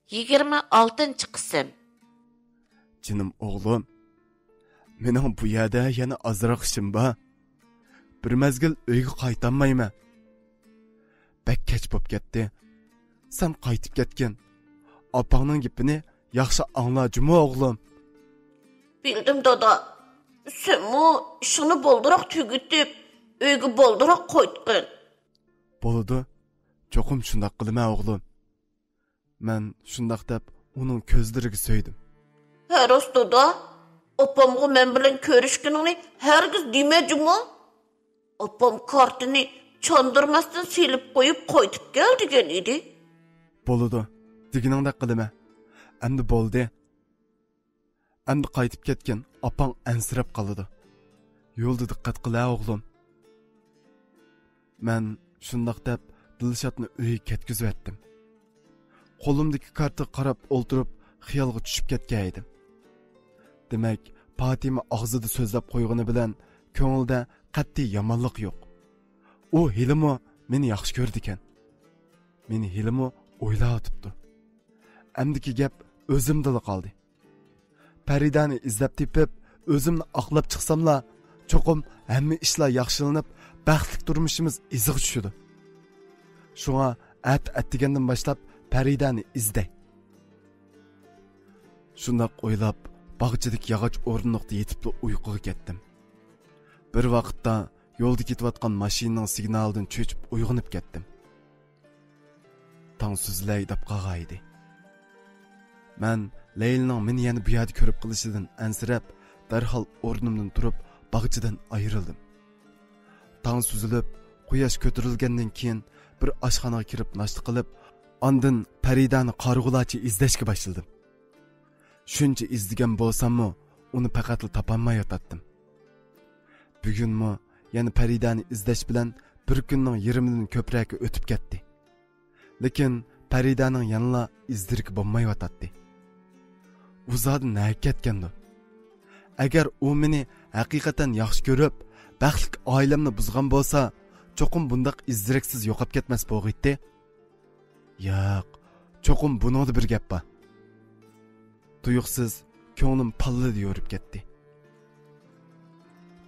26 qism. Canım oğlum, mening bu yerda yana azroq ishim bor. Bir mezgil uyga qaytanmayman. Bek kech bo'lib ketdi. Sen qaytib ketgan. Opangning gapini yaxshi anglajmi o'g'lim? Bildim dada. Sen mu işini bolduroq tügütüp, uyga bolduroq qo'ytqin. Bo'ladi. Cho'qim shundoq qilma o'g'lim. Men shundoq deb uning ko'zlariga so'ydim. Haros dada, opamga men bilan ko'rishganingni hergiz demejimi? Opam kartini çandırmasdan silip koyup qaytib kel degan edi. Bo'ladi. Deganingdek qilma. Endi bo'ldi. Endi qaytib ketgan opang ansirab qoladi. Yo'lda diqqat qila o'g'lim. Men shundoq deb Dilshatni uyga ketkizib etdim. Qo'limdagi kartga qarab o'ltirib, xiyolga tushib ketgan edim. Demak, Fatima og'zida so'zlab qo'ygani bilan ko'ngilda qat'iy yomonlik yo'q. U hilimi meni yaxshi ko'rdi ekan. Meni hilimi o'ylayotibdi. Amdiki gap o'zimda qoldi. Faridani izlab tepib, o'zimni oqlab chiqsamla, cho'qim hamma ishlar yaxshilanib, baxtli turmushimiz iziga tushdi. Shunga atdigandan boshlab Faridani izday. Shundoq o'ylab, bog'chadagi yog'och o'rindiqda yetib uyquga ketdim. Bir vaqtda yo'lda ketayotgan mashinaning signalidan cho'chib uyg'onib ketdim. Tong suzlay deb qolgan edi. Men Leylning meni yana bu yerda ko'rib qilishidan ansirab, darhol o'rnimdan turib, bog'chadan ayrildim. Tong suzilib, quyosh ko'tarilgandan keyin bir oshxonaga kirib nashta qilib, ondan Faridani qarg'ulachi izlashga boshladim. Shuncha izlagan bo'lsam-mu, uni faqat topolmayotdim. Bugunmi yana Faridani izlash bilan bir kunning yarmidan ko'proq o'tib ketdi. Lekin Faridaning yanla izdirik bo'lmayotdi. U zot nega ketgandi? Agar u meni haqiqatan yaxshi ko'rib, baxtli oilamni buzgan bo'lsa, cho'qim bundaq izdiriksiz yo'qib ketmas bo'g'itdi. Yo'q, cho'qim buningda bir gap bor. Tuyuqsiz ko'nglim pallida yo'rib ketdi.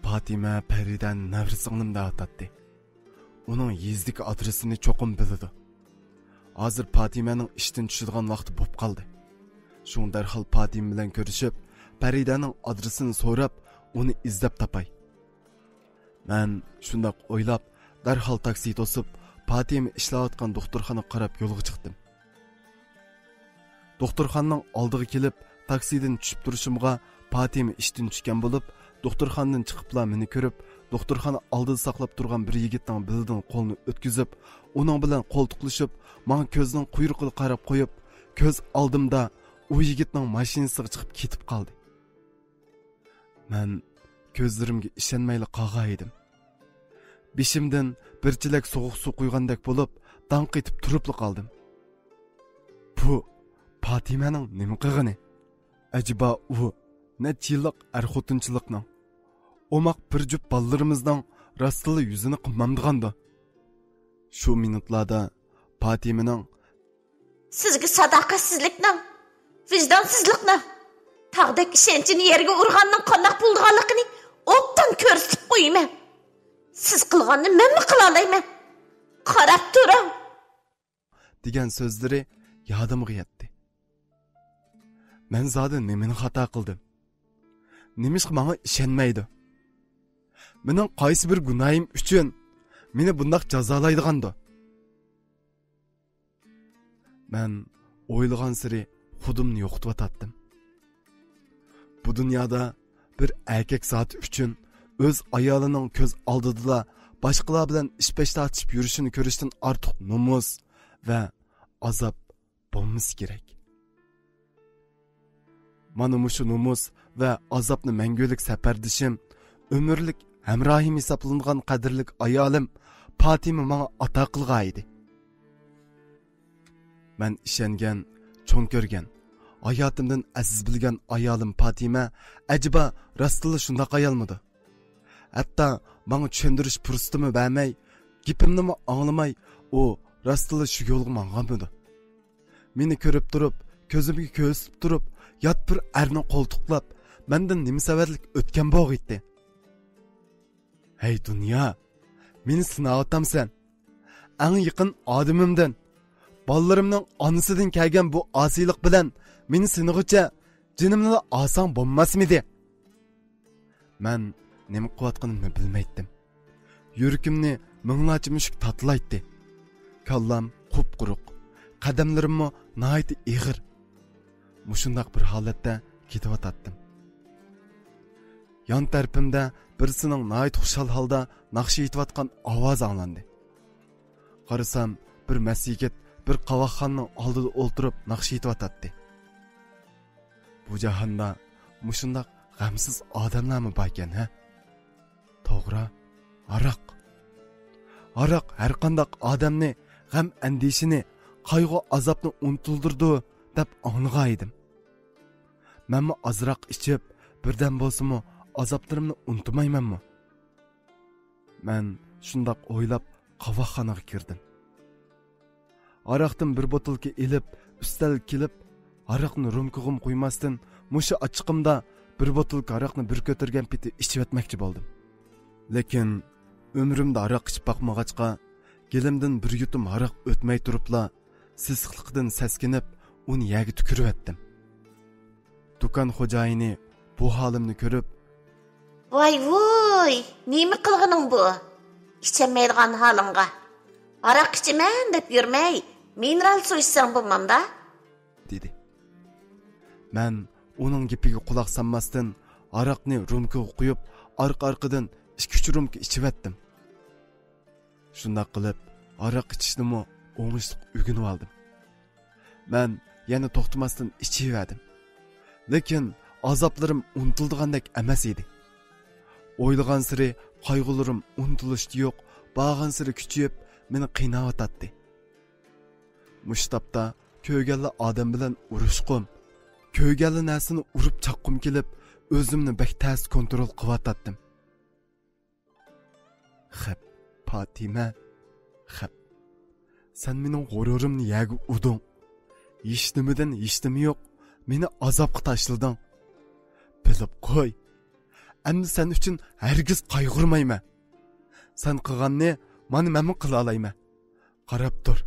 Fatima Faridan nafrisinglimda atatdi. Uning yezdagi adresini cho'qim biladi. Hozir Fatimaning ishdan tushadigan vaqti bo'lib qoldi. Shun darhol Fatima bilan ko'rishib, Faridaning adresini so'rab, uni izlab topay. Men shundoq o'ylab, darhol taksi to'sib, Fatima ishlayotgan doktorxonaga qarab yo'lga chiqdim. Doktorxonaning oldiga kelib, taksidan tushib turishimga Fatima ishdan tushgan bo'lib, doktorxonadan chiqibla meni ko'rib, doktorxona oldida saqlab turgan bir yigitning bilidan qo'lni o'tkazib, uning bilan qo'ltiqlashib, menga ko'zning quyruqini qarab qo'yib, ko'z oldimda u yigitning mashinasiga chiqib ketib qoldi. Men ko'zlarimga ishonmayli qolgan edim. Beshimdan bir chilak sovuq suv quygandek bo'lib, danq etib turib qoldim. Bu Fatimaning nima qilgani? Acaba u necha yillik er-xotinchilikning, omoq bir jup ballalarimizning rostli yuzini qilmamdiganda. Shu minutlarda Fatimaning sizga sadoqatsizlikning, vijdonsizlikning, taqdek ishonchini yerga urganning qanday bo'lganligini obdan ko'rsatib qo'yman. Siz qilganni men mi qila olayman? Qarab turing. degan so'zlari yodimga yetdi. Men zodi nimani xato qildim? Nimishqa menga ishonmaydi? Mening qaysi bir gunohim uchun meni bundoq jazolaydiganda? Men o'ylagan siri xudimni yo'qotib. Bu dunyoda bir erkak zoti uchun o'z ayolining ko'z oldida boshqalar bilan ish-pesh tortishib yurishini ko'rishdan ortiq nomus va azob bo'lmasi kerak. Mana shu nomus va azobni mangulik safardishim, umrlik hamrohim hisoblangan qadrlik ayolim Fatima menga ato qilgan edi. Men ishongan, cho'ng ko'rgan, hayotimdan aziz bilgan ayolim Fatima acaba rostli shundoq ayolmidi? Hatto menga tushuntirish fursatimi bermay, gapimni anglamay, u rostli shu yo'lga manganmidi? Meni ko'rib turib, ko'zimga ko'zib turib, yot bir erni qo'ltiqlab, mendan nima sabablik o'tgan bo'g' etdi. Hey dunyo, meni sinovatamsan. Eng yaqin odamimdan, bolalarimning onasidan kelgan bu osiylik bilan meni sinig'icha jinimni oson bo'lmasmidi? Men nima qilayotganimni bilmaydim. Yuragimni minglarcha mushuk tatlaydi. Kallam qup-quruq, qadamlarimmo nihoyat ig'ir. Mushundaq bir holatda ketayotatdim. Yon tarafimda birisining nihoyat xushal holda naqshi aytayotgan ovoz anglandi. Qarasam, bir masjid bir qavoqxonning oldida o'ltirib naqshi aytayotdi. Bu jahonda mushundaq g'amsiz odamlarmi bor ekan, ha? To'g'ri, aroq. Aroq har qanday odamni g'am andishini, qayg'u azobni unutildirdi deb anglagan edim. Menmi azroq ichib, birdan bo'lsa-mu azoblarimni unutmaymanmi? Men shundoq o'ylab qavoqxonaga kirdim. Aroqdan bir botilka ilib, ustal kelib, aroqni rumkig'im qo'ymasdan, musha ochiqimda bir botilka aroqni bir ko'targan peti ichib o'tmoqchi bo'ldim. Lekin umrimda aroq ichib boqmag'achqa, gelimdan bir yutum aroq o'tmay turibla, sisiqlikdan saskinib, uni yaga tukirib etdim. Dukan xo'jayini bu holimni ko'rib, voy, nima qilganing bu? İçemaydigan halingga. Aroq ichaman deb yurmay, mineral suv ichsang bo'lmamda? dedi. Men uning gapiga quloq solmasdan aroqni rumkaga qo'yib, arqa-arqadan 2-3 rumka ichib etdim. Shunday qilib, aroq ichishni o'ngishli o'rganib oldim. Men yana to'xtamasdan ichaverdim. Lekin azoblarim unutildigandek emas edi. O'ylagan siri qayg'ularim unutilishdi yo'q, bağan siri kuchayib meni qiynayotdi. Mushtapda ko'rganlar odam bilan urushqim, ko'rganlar narsani urib chaqqim kelib, o'zimni bek tez kontrol qilyotdim. Xap, Fatima, xap. Sen mening g'ururimni yaga uding. Yishtimidan yishtimi yo'q, meni azobga tashlading. Bilib qo'y. Endi sen uchun hargiz qayg'urmayman. Sen qilganni men qila olayman. Qarab tur.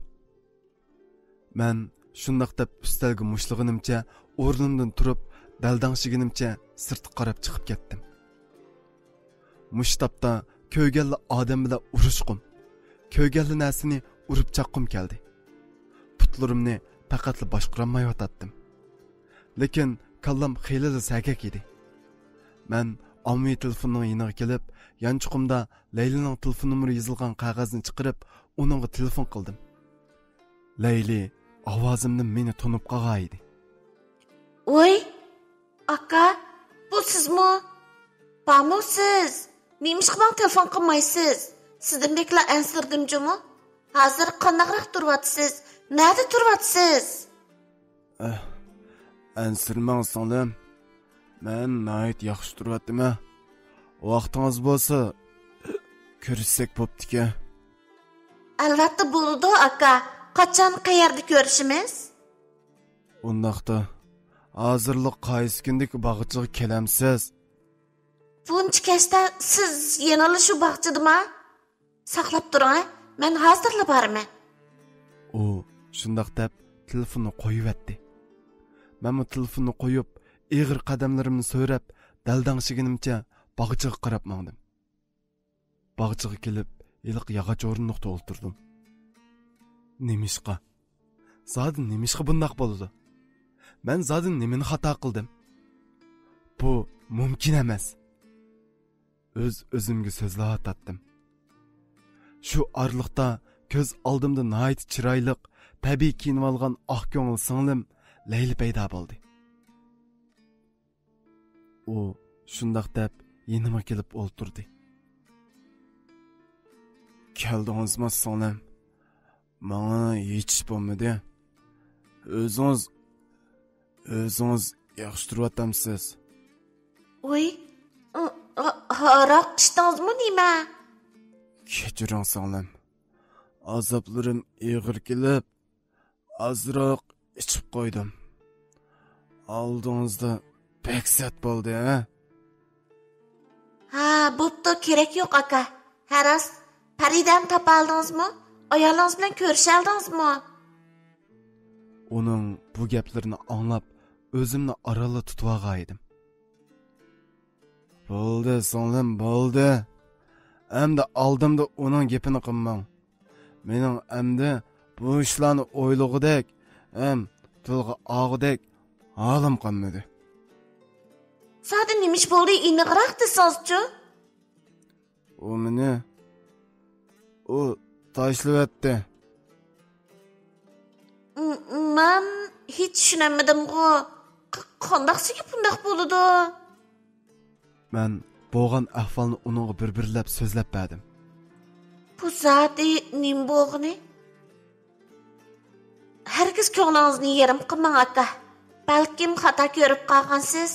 Men shundoq deb ustalga mushlig'inimcha o'rnimdan turib, daldang'shiginimcha sirtga qarab chiqib ketdim. Mushtapda ko'rganlar odam bilan urushqim, ko'rganlar narsani urib chaqqim keldi. Putlarimni faqatla boshqarolmayotdim. Lekin kallam xeyli sagak edi. Men ommaviy telefonning yoniga kelib, yanchiqimda Laylining telefon nomeri yozilgan qog'ozni chiqarib, uningga telefon qildim. Layli ovozimdan meni tunib qolgan edi. Oy, aka, bu sizmi? Bami siz? Neymişki bana telefon qilmaysiz? Sizden bekla ensirdimcimi? Hazır qanaqroq turvatsız? Nerede turvatsız? Ensirmang singlim. Men nihoyat yaxshi turvatdim. Vaqtingiz bo'lsa, ko'rishsak bo'pti-ku. Albatta bo'ladi, aka. Qachon qayerda ko'rishimiz? Undaqda hozirlik qaysi kundagi bog'chaga kelamsiz? Buncha kechda siz yana shu bog'chadami? Saqlab turing, men hozirla borman. U shundoq deb telefonni qo'yibdi. Men bu telefonni qo'yib, ig'ir qadamlarimni so'rab, daldang'shiginimcha bog'chaga qarab mangdim. Bog'chaga kelib, iliq yog'och o'rindiqda o'ltirdim. Nemishqa? Zodin nemishqa bundoq bo'ldi? Men zodin nimani xato qildim? Bu mumkin emas. O'zimga so'zlayotdim. Shu orliqda ko'z oldimda nihoyat chiroyli, tabiiy kiyinib olgan oq ko'ngil singlim Layli paydo bo'ldi. U shundoq deb yenima kelib o'ltirdi. Keldingizmi singlim? Menga hech bo'lmadi. O'zingiz yaxshi turyotamsiz? Oy, aroq ichdingizmi nima? Kechiring singlim. Azoblarim ig'ir kelib, azroq ichib qo'ydim. aldığınızda pek sert bo'ldi, ha? Ha, bo'pti, kerak yo'q aka. Haras, Paridani topa oldingizmi? Ayolingiz bilan ko'risha oldingizmi? Uning bu gaplarini anglab, o'zimni orala tutib olgaydim. Bo'ldi, so'nglim bo'ldi. Endi oldimda uning gapini qilmang. Mening endi bu ishlarni o'ylag'idek, tilga og'idek holim qolmadi. Sadi nimish bo'ldi, iniqroq desangizchi? U tashlayapti. Men hech tushunmadim-ku. Qandaqsiga bundoq bo'ladi? Men bo'lgan ahvolni uningga bir-birlab so'zlab berdim. Bu zodi nim bo'lg'ini? Herkes ko'nglingizni yerim qilmang aka. Balkim xato ko'rib qolgansiz.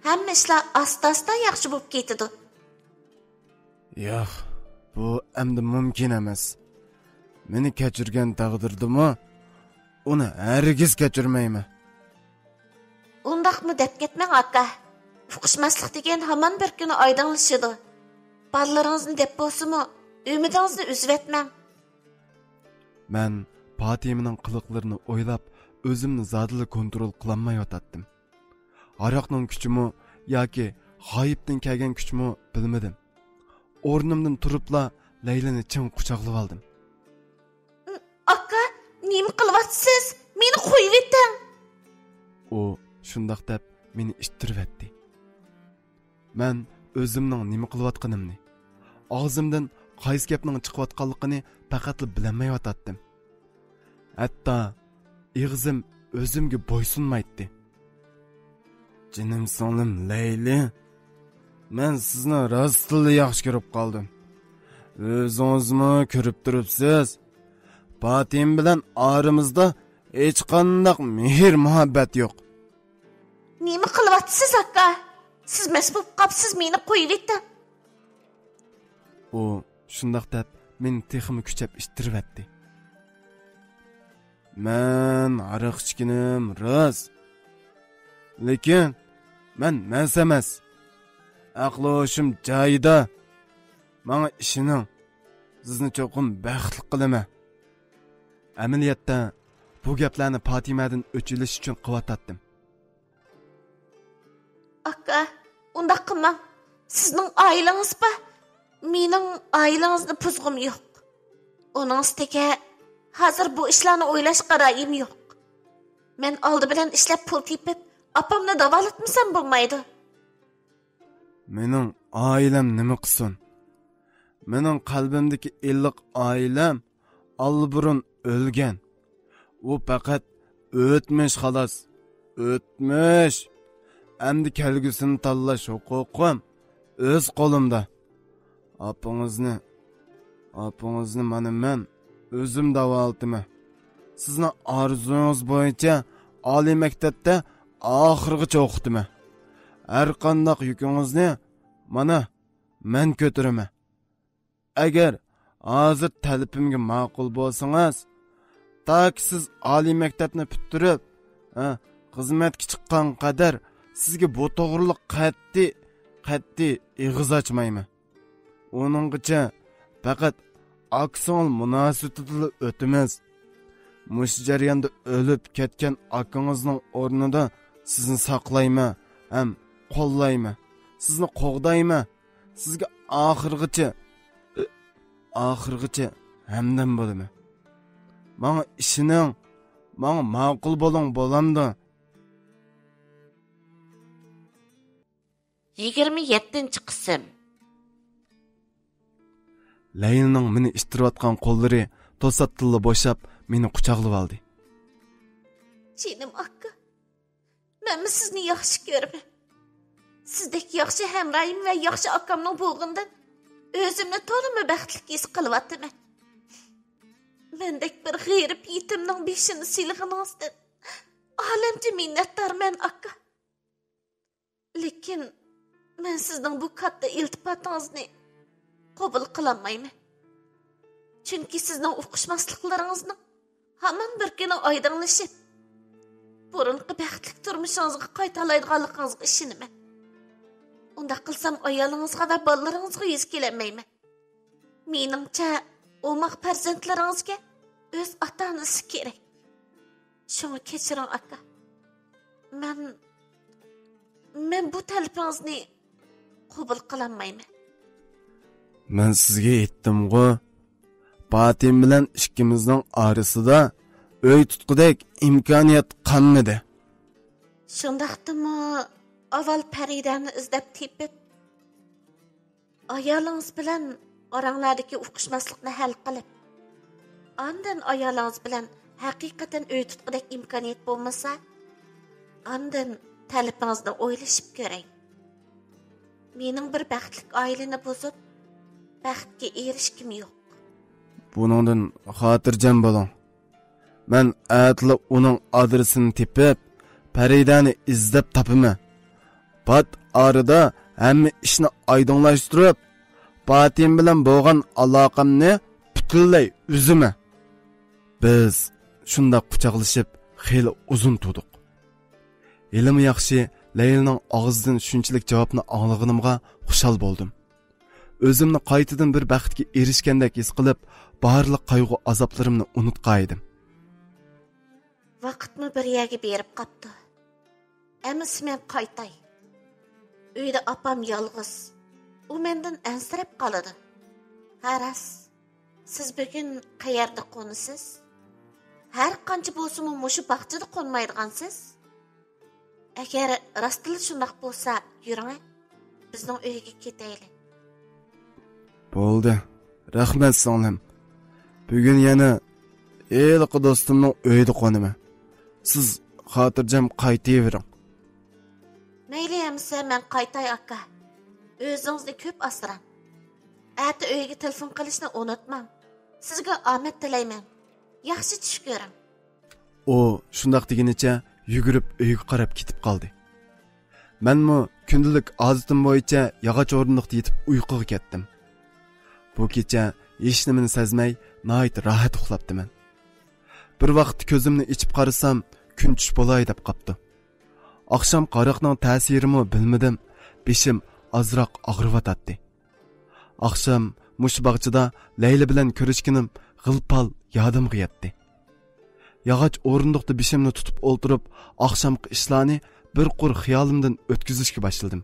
Hamma ishlar asta-asta yaxshi bo'lib ketadi. Yo'q, bu endi mumkin emas. Meni kechirgan taqdirdimi, uni hargiz kechirmayman. Undaqmi deb ketmang aka. Uqishmaslik degan hamon bir kuni oydinlashadi. Balalaringizni deb bo'lsa-mu, umidingizni uzib etmang. Men Fatimining qiliqlarini o'ylab, o'zimni zodili kontrol qilolmay yotatdim. Aroqning kuchimi yoki g'oyibdan kelgan kuchmi bilmadim. O'rnimdan turibla Laylani chin quchoqlab oldim. Aka, nima qilyapsiz? Meni qo'yib eting. U shundoq deb meni ittirib etdi. Men o'zimning nima qilayotganimni, og'zimdan qaysi gapning chiqayotganligini faqat bilmay yotatdim. Hatto ig'zim o'zimga bo'ysunmaydi. Jinim so'lim Layli, men sizni rostli yaxshi ko'rib qoldim. O'zingizmi ko'rib turibsiz? Fatim bilan oramizda hech qanday mehr muhabbat yo'q. Nima qilyapsiz aka? Siz masbub qopsiz, meni qo'yib eting. U shundoq deb meni texmi kuchab ishtirib etdi. Men ariq ichkinim rost. Lekin men mas emas. Aqloshim joyida. Menga ishining sizni cho'qim baxtli qilaman. Amaliyotda bu gaplarni Fatimadan o'chilish uchun qilyotdim. Aka, undaq qilmang. Sizning oilangiz ba, mening oilangizni buzg'im yo'q. Uningizga hozir bu ishlarni o'ylash qarayim yo'q. Men oldi bilan ishlab pul tepib, opamni davolatmasam bo'lmaydi. Mening oilam nima qilsin? Mening qalbimdagi illiq oilam alburun o'lgan. U faqat o'tmish xolos. O'tmish. Endi kelgusini tanlash huquqim o'z qo'limda. Opangizni mana men o'zim davolatman. Sizning orzungiz bo'yicha oliy maktabda oxirgacha o'qitaman. Har qanday yukingizni mana men ko'taraman. Agar hozir talabimga ma'qul bo'lsangiz, taki siz oliy maktabni bitirib, xizmatga chiqqan qadar sizga bu to'g'riliq qat'iy ig'iz ochmayman. Uninggacha faqat akson munosabatida o'timiz. Mush jarayonda o'lib ketgan akangizning o'rnida sizni saqlayman, ham qo'llayman. Sizni qo'g'dayman. Sizga oxirgacha hamdam bo'laman. Menga ishining, menga ma'qul bo'lamdi. 27-qism. Laylining meni ishtirayotgan qo'llari to'satdan bo'shab meni quchoqlab oldi. Jinim aka, men sizni yaxshi ko'raman. Sizdek yaxshi hamroyim va yaxshi akamning bo'lgandan o'zimni to'liq baxtli his qilyapman. Mendek bir g'erib yetimning beshini silg'iningizdan olamcha minnatdorman aka. Lekin men sizning bu katta iltifotingizni qabul qilolmayman. Chunki sizning o'qishmasliklaringizni hamon bir kuni oydinlashib, bu burunqi baxtli turmushingizga qaytalaydiganligingizga ishonaman. Unda qilsam ayolingizga va bolalaringizga yuz kelmayman. Menimcha, o'maq farzandlaringizga o'z ota-onasi kerak. Shuni kechiring aka. Men bu talabingizni qabul qilolmayman. Men sizga aytdim-ku, Fatim bilan ikkimizning orasida uy tutqudek imkoniyat qolmadi. Shundaqdimi, avval Faridani izlab tepib, ayolingiz bilan oranglardagi o'qishmaslikni hal qilib, ondan ayolingiz bilan haqiqatan uy tutqudek imkoniyat bo'lmasa, ondan talabingizni o'ylashib ko'ring. Mening bir baxtli oilani buzib, baxtga erishkim yo'q. Buningdan xotirjam bo'ling. Men atli uning adresini tepib, Faridani izlab topaman. Pat orada hamma ishni oydinlashtirib, Fatim bilan bo'lgan aloqamni butunlay uzaman. Biz shunda quchoqlashib xeyli uzun turdik. Elim yaxshi, Leylning og'zidan shunchalik javobni anglaganimga xushal bo'ldim. O'zimni qaytadan bir baxtga erishgandek his qilib, barliq qayg'u azoblarimni unutqaydim. Vaqtni bir yerga berib qopdi. Emas men qaytay. Uyda apam yolg'iz. U mendan ansirab qoladi. Haras, siz bugun qayerda qo'nisiz? Har qancha bo'lsa-mu mushu baqchada qo'nmaydigansiz? Agar rostila shundoq bo'lsa, yuring. Bizning uyga ketaylik. Bo'ldi. Rahmat singlim. Bugun yana elqi do'stimning uyida qo'naman. Siz xotirjam qaytavering. Mayli hamsa men qaytay aka. O'zingizni ko'p asrang. Ati uyga telefon qilishni unutmang. Sizga omad tilayman. Yaxshi tush ko'ring. O shundoq deginicha yugurib uyga qarab ketib qoldi. Menmi kundalik odatim bo'yicha yog'och o'rindiqda yetib uyquga ketdim. Bu kecha hech nimani sezmay, nihoyat rohat uxlabdiman. Bir vaqt ko'zimni ichib qarasam, kun tush bo'lay deb qopdi. Oqshom qaroqning ta'sirini bilmadim, beshim ozroq og'riyotdi. Oqshom mush bog'chada Leyla bilan ko'rishganim g'ilpal yodimga yetdi. Yog'och o'rindiqda beshimni tutib o'ltirib, oqshomqi ishlarni bir qur xiyolimdan o'tkazishga boshladim.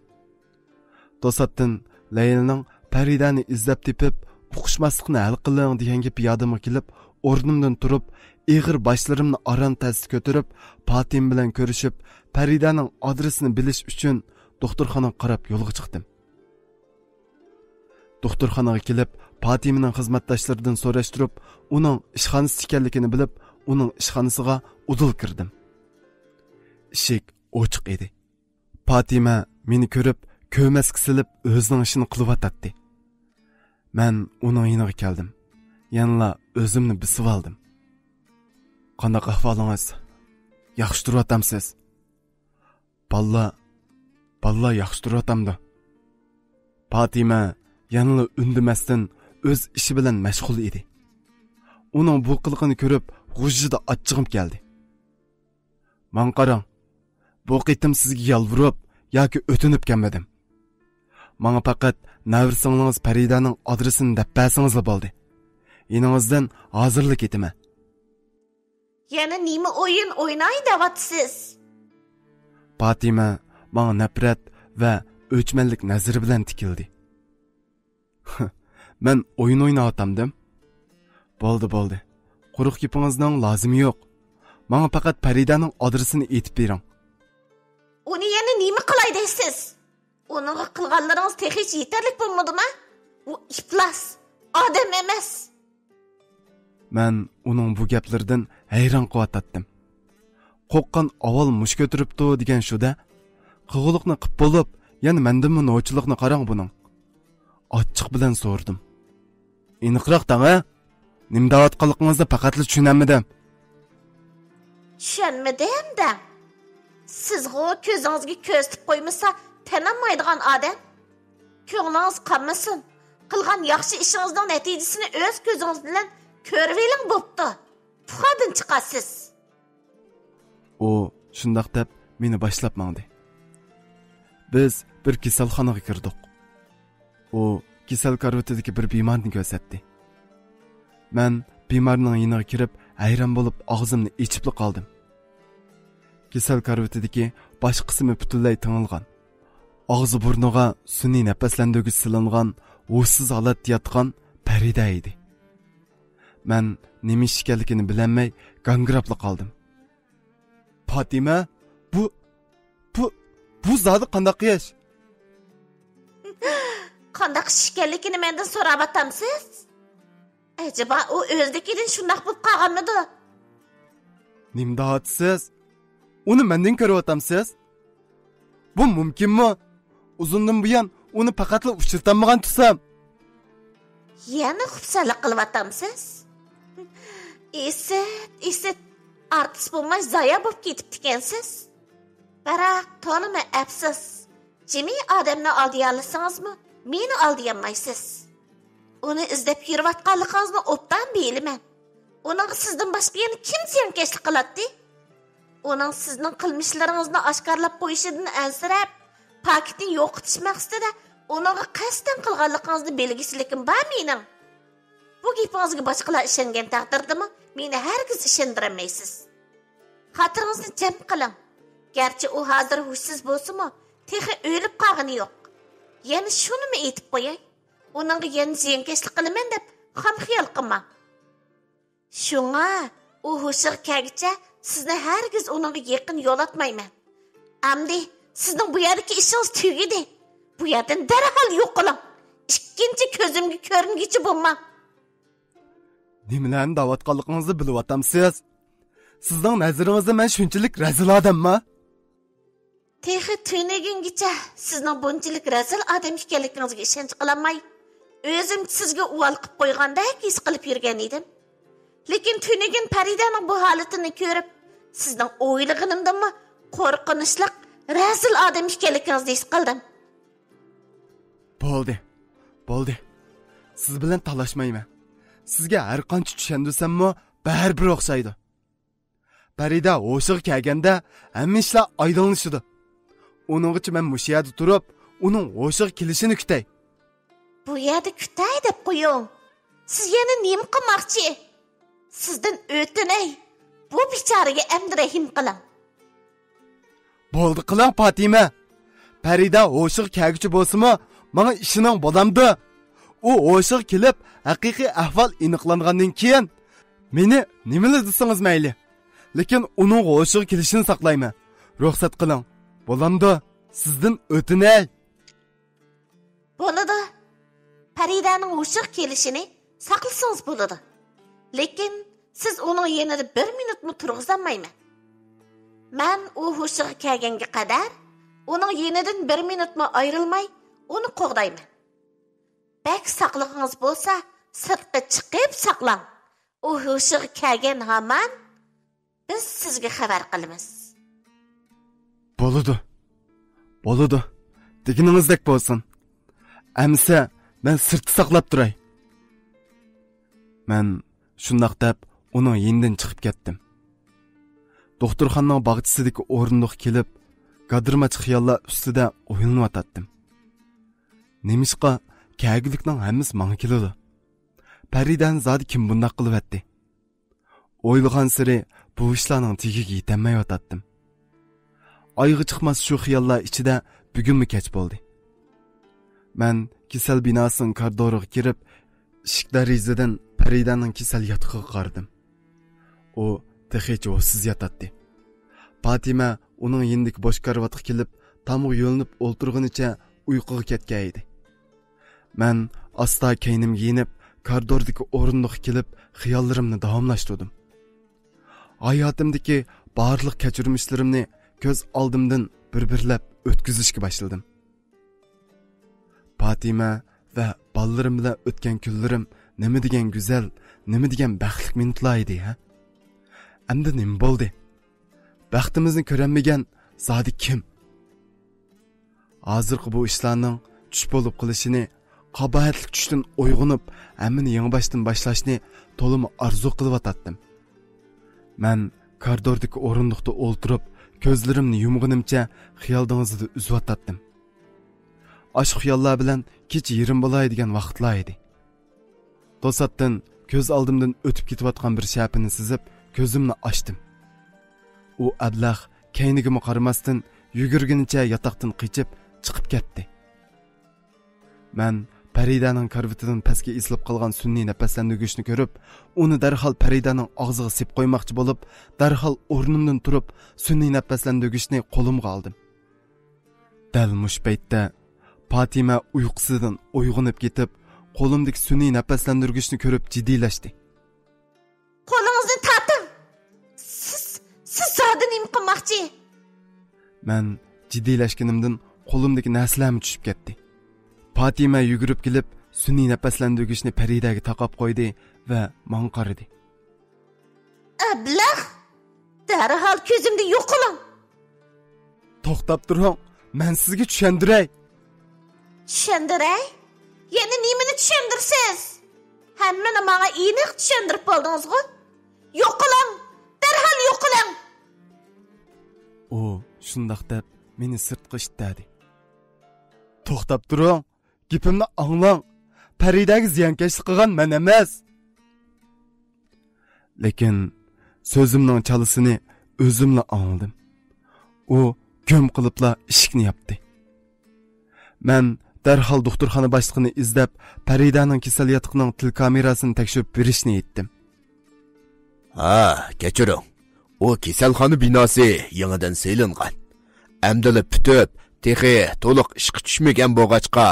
To'satdan Leylaning Faridani izlab tepib, uqishmaslikni hal qiling degan gap yodimga kelib, o'rnimdan turib, ig'ir boshlarimni aron tasga ko'tarib, Fatim bilan ko'rishib, Faridaning adresini bilish uchun doktorxonaga qarab yo'lga chiqdim. Doktorxonaga kelib, Fatimning xizmatdoshlaridan so'rashtirib, uning ishxonasi ekanligini bilib, uning ishxonasiga udul kirdim. Eshik ochiq edi. Fatima meni ko'rib, ko'maska silib, o'zining ishini qilyotdi. Men uning yoniga keldim. Yanla o'zimni bisib oldim. Qanday ahvolingiz? Yaxshi turyapsiz? Balla yaxshi turyotamdi. Fatima yanla undimasdan o'z ishi bilan mashg'ul edi. Uning bu qilqini ko'rib, g'ujjida achchig'im keldi. "Man qarang, bu qitim sizga yalvirib yoki o'tinib kelmadim. Menga faqat navir singlingiz Faridaning adresini deb bersangiz bo'ldi. Yiningizdan hozirlik etaman." Yana nima o'yin o'ynay deyapsiz? Fatima menga nafrat va o'chmanlik nazari bilan tikildi. Men o'yin o'ynayotamdim. Bo'ldi. Quruq gapingizning lozimi yo'q. Menga faqat Faridaning adresini aytib bering. Uni yana nima qilay deysiz? Uningga qilganlaringiz texnik yetarlik bo'lmadimi? U iflos, odam emas. Men uning bu gaplaridan hayron qo'yatdim. Qo'qqan avval mush ko'tiribdi degan shuda, qig'iliqni qilib bo'lib, yana mendanmi nochilikni qarang buning. Ochiq bilan so'rdim. Aniqroq tanga, nim da'vatqiligingizni faqatli tushunamadim. Tushunmadim-da. Sizga ko'zingizga ko'z tib qo'ymasa, tananmaydigan odam. Ko'nglingiz qolmasin. Qilgan yaxshi ishingizning natijasini o'z ko'zingiz bilan ko'rib oling bo'pti. Tuxadan chiqasiz. O shundoq deb meni boshlab mangdi. Biz bir kasalxonaga kirdik. U kasal karavotidagi bir bemorni ko'rsatdi. Men bemorning yoniga kirib, hayron bo'lib og'zimni ichib qoldim. Kasal karavotidagi bosh qismi butunlay tingilgan. Og'zi burniga sun'iy nafaslantirgich silingan, hushsiz holatda yotgan Farida edi. Men nima ish ekanligini bilolmay gangrab qoldim. Fatima, bu zodi qanday qiyash? Qanday ish ekanligini mendan so'rab atamsiz? Acaba u o'zligidan shunday bo'lib qolganmidi? Nimda hatsiz? Uni mendan ko'rib atamsiz? Bu mumkinmi? Uzundan buyon uni faqatla uchirtanmagan tutsam. Yana xufsalik qilyaptamsiz? Esit, artist bo'lmay zoya bo'lib ketibdi ekansiz. Biroq tonimi afsus. Jimi odamni aldiyolsangizmi, meni aldiyolmaysiz. Uni izlab yurayotganligingizni obdan bilaman. Uning sizdan boshqa yana kim ziyonkashlik qiladi? Uning sizning qilmishlaringizni oshkorlab qo'yishidan ansirab, paketni yo'qotish maqsadida uningga qasddan qilganligingizni belgisiligim bor mening. Bu gapingizga boshqalar ishongan taqdirdami, meni hargiz ishondirmaysiz. Xotiringizni jam qiling. Garchi u hozir hushsiz bo'lsa-mu, texi o'lib qolgani yo'q. Yana shunimi aytib qo'yay? Uningga yana ziyonkashlik qilaman deb ham xiyol qilma. Shunga u hushiga kelguncha sizni hargiz uningga yaqin yo'latmayman. Amdi sizning bu yerdagi ishingiz tugadi. Bu yerdan darhol yo'q qiling. Ikkinchi ko'zimga ko'ringichi bo'lma. Nimalarni davatqanligingizni bilib atamsiz? Sizning nazaringizda men shunchalik razil odammi? Texi tunagungacha sizning bunchalik razil odam ekanligingizga ishonch qilaman. O'zim sizga uval qilib qo'ygandek his qilib yurgan edim. Lekin tunagun Faridaning bu holatini ko'rib, sizning o'ylaganimdanmi qo'rqinchlik razil odam ekanligingizni his qildim. Bo'ldi. Siz bilan talashmayman. Sizga har qancha tushundirsam-mu, baribir o'xshaydi. Farida o'shiq kelganda hamma ishlar oydinlashadi. Uningcha men mush yerda turib, uning o'shiq kelishini kutay. Bu yerda kutay deb qo'ying. Siz yana nima qilmoqchi? Sizdan o'tinay. Bu bechoraga endi rahim qiling. Bo'ldi qiling Fatima. Farida o'shiq kelguchi bo'lsa-mu, menga ishining bo'lamdi. U o'shiq kelib, haqiqiy ahvol aniqlangandan keyin meni nimalar desangiz mayli. Lekin uning o'shiq kelishini saqlayman. Ruxsat qiling. Bo'lamdi. Sizdan o'tinay. Bo'ladi. Faridaning o'shiq kelishini saqlasangiz bo'ladi. Lekin siz uning yanada 1 minutmi turg'izolmayman. Men u hushiga kelganga qadar uning yenidan 1 minutmi ayrilmay uni qo'g'dayman. Bak saqligingiz bo'lsa, sirtqa chiqib saqlang. U hushiga kelgan hamon biz sizga xabar qilamiz. Bo'ladi. Deganingizdek bo'lsin. Amsa men sirtda saqlab turay. Men shundoq deb uning yenidan chiqib ketdim. Doktorxonaning bog'chisidagi o'rindiqqa kelib, gadirmach xiyollar ustida o'ylanayotdim. Nemishqa kaglikning hammasi menga keladi. Faridan zodi kim bundoq qilyapti? O'ylagan siri bu ishlarning tegiga yetolmayotdim. Oyga chiqmas shu xiyollar ichida bugunmi kech bo'ldi. Men kasal binosining koridoriga kirib, eshik derazadan Faridaning kasal yotqiga qaradim. U tehicha o'siz yotadi. Fatima uning yendiki bosh karavotga kelib, tamuq yo'linib o'ltirganicha uyquga ketgan edi. Men asta kiyinib giyinib, koridordagi o'rindiqqa kelib, xiyollarimni davomlashtirdim. Hayotimdagi barliq kechirmishlarimni ko'z oldimdan bir-birlab o'tkazishga boshladim. Fatima va ballalarim bilan o'tgan kunlarim nima degan go'zal, nima degan baxtli minutlar edi, ha? Endi nima bo'ldi? Baxtimizni ko'rolmagan zodi kim? Hozirgi bu ishlarning tush bo'lib qilishini, qabohatli tushdan uyg'onib, hammani yangi boshdan boshlashni to'liq orzu qilib o'tatdim. Men koridordagi o'rindiqda o'ltirib, ko'zlarimni yumg'inimcha xiyolingizda uzvatdim. Ash xiyollar bilan kecha yerim bo'lay degan vaqtlar edi. To'satdan ko'z oldimdan o'tib ketayotgan bir shapini sizib, ko'zimni ochdim. U ablah kaynigimga qaramasdan yugurgunicha yotoqdan qichib chiqib ketdi. Men Paridaning karvitidan pastga islib qolgan sunniy nafaslantirgichni ko'rib, uni darhol Paridaning og'ziga sip qo'ymoqchi bo'lib, darhol o'rnimdan turib, sunniy nafaslantirgichni qo'limga oldim. Dal mush paytda Fatima uyqusidan uyg'onib ketib, qo'limdagi sunniy nafaslantirgichni ko'rib jiddiylashdi. Qo'lingizni torting. Siz zodi nima qilmoqchi? Men jiddiylashganimdan qo'limdagi narsalarni tushib ketdi. Fatima yugurib kelib, sunniy nafaslantirgichni Paridaga taqab qo'ydi va menga qaradi. Ablah, darhol ko'zimda yo'q qiling. To'xtab turing, men sizga tushundiray. Tushundiray? Yana nimani tushundirsiz? Hammani menga aniq tushundirib bo'ldingiz-ku. Yo'q qiling, darhol yo'q qiling. O, shundoq deb meni sirtqa itdi. To'xtab turing, gapimni anglang. Paridaga ziyonkashlik qilgan men emas. Lekin so'zimning chalisini o'zimla angladim. U ko'm qilibla eshikni yopdi. Men darhol doktorxona boshlig'ini izlab, Paridaning kasal yotiqining til kamerasini tekshirib berishni aytdim. Ha, kechiring. O kasalxona binosi yangidan selingan. Amdili putib, texi to'liq ishga tushmagan bo'lg'achqa,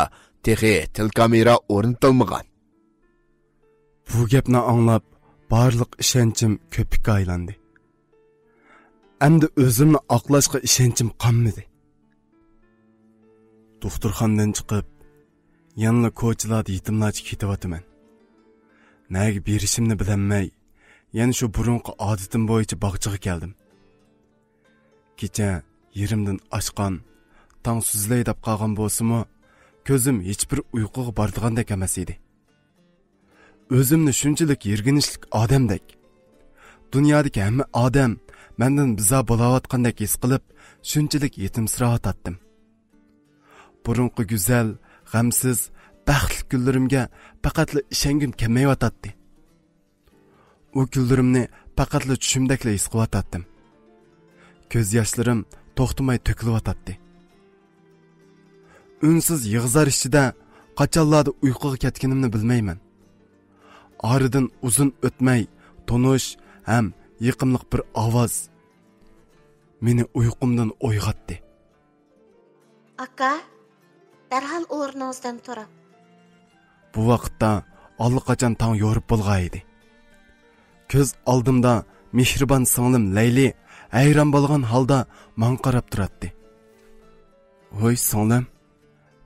texi til kamera o'rnatilmagan. Bu gapni anglab, barliq ishonchim ko'pikka aylandi. Endi o'zimni oqlashga ishonchim qolmadi. Doktorxonadan chiqib, yanla ko'chalarda yetimlarcha ketyapman. Nega berishimni bilmay, yana shu burunqi odatim bo'yicha bog'chaga keldim. Kecha yerimdan ochqan, tong suzlay deb qolgan bo'lsa-mu, ko'zim hech bir uyquga bordigandek emas edi. O'zimni shunchalik yirginishlik odamdek, dunyodagi hamma odam mendan biza bo'layotgandek his qilib, shunchalik yetimsirab tatdim. Burunqi go'zal, g'amsiz, baxtli kunlarimga faqatla ishongim kelmayotdi. U kunlarimni faqatla tushimdakla his qilyotdim. Ko'z yoshlarim to'xtamay to'kilyotdi. Unsiz yig'zar ichida qachonlarda uyquga ketganimni bilmayman. Oradan uzun o'tmay tonish ham yiqimliq bir ovoz meni uyqumdan uyg'otdi. Aka, darhol o'rningizdan turing. Bu vaqtda allaqachon tong yorib bo'lgan edi. Ko'z oldimda mehribon singlim Layli hayron bo'lgan holda menga qarab turardi. "Voy singlim,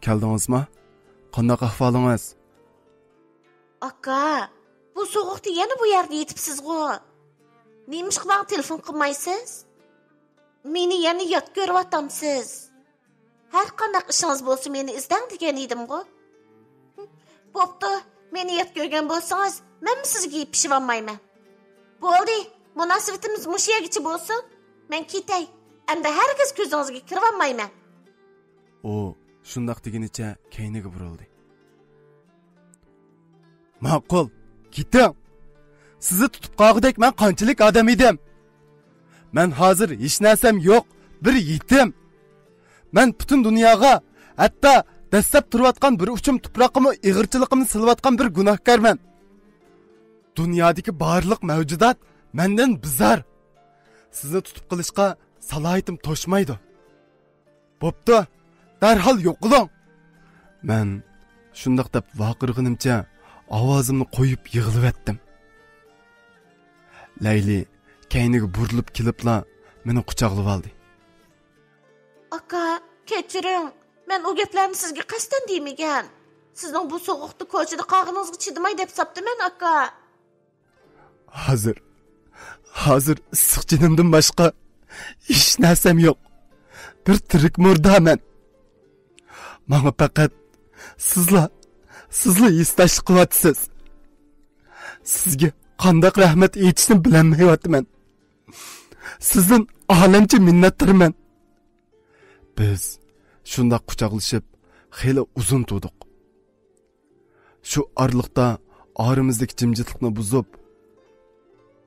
keldingizmi? Qanday ahvolingiz?" Aka, bu so'g'uqda yana bu yerda yetibsiz-ku. Nimishqa menga telefon qilmaysiz? Meni yana yot ko'ryapsiz. Har qanday ishingiz bo'lsa meni izlang degan edim-ku. Bo'pti, meni yot ko'rgan bo'lsangiz, men sizga pishib olmayman. Bo'ldi, munosabatimiz mushiyagicha bo'lsin. Men ketay. Endi hargiz ko'zingizga kirib olmayman. O, shundoq degunicha kayniga burildi. Ma'qul, keting. Sizni tutib qolgudek men qanchalik odam edim? Men hozir hech narsam yo'q, bir yetim. Men butun dunyoga, hatto dastlab turayotgan bir uchum tuproqimni ig'irchiligimni silayotgan bir gunohkorman. Dunyodagi barliq mavjudot mendan bizar. Sizni tutib qilishga salohiyatim to'shmaydi. Bo'pti, darhol yo'q qiling. Men shundoq deb vaqirg'inimcha ovozimni qo'yib yig'lavetdim. Layli kayniga burilib kelibla meni quchoqlab oldi. Aka, kechiring. Men o gaplarni sizga qasdan deymagan. Sizning bu so'g'uqda ko'chada qolganingizga chidamay deb saptiman, aka. Hozir issiq jinimdan boshqa hech narsam yo'q. Bir tirik murdaman. Menga faqat sizlar istash qilyapsiz. Sizga qanday rahmat aytishni bilmayapman. sizdan alamcha minnatdorman. Biz shundoq quchoqlashib, xeyli uzun turdik. Shu orliqda orimizdagi jimjitlikni buzib,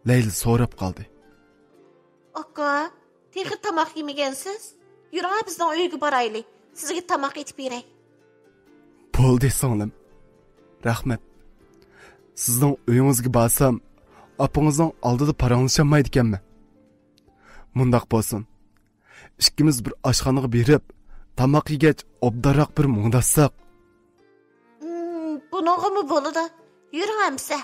Leyla so'rab qoldi. Aka, texi tamoq yemagansiz? Yuring bizning uyga boraylik. Sizga tamoq etib beray. Bo'ldi singlim. Rahmat. Sizning uyingizga borsam, apangizning oldida paranglashmaydi ekanman. Mundaq bo'lsin. Ikkimiz bir oshxonaga berib, tamoq yegach obdaroq bir mungdassak. Buningmi bo'ladi? Yuring amsa.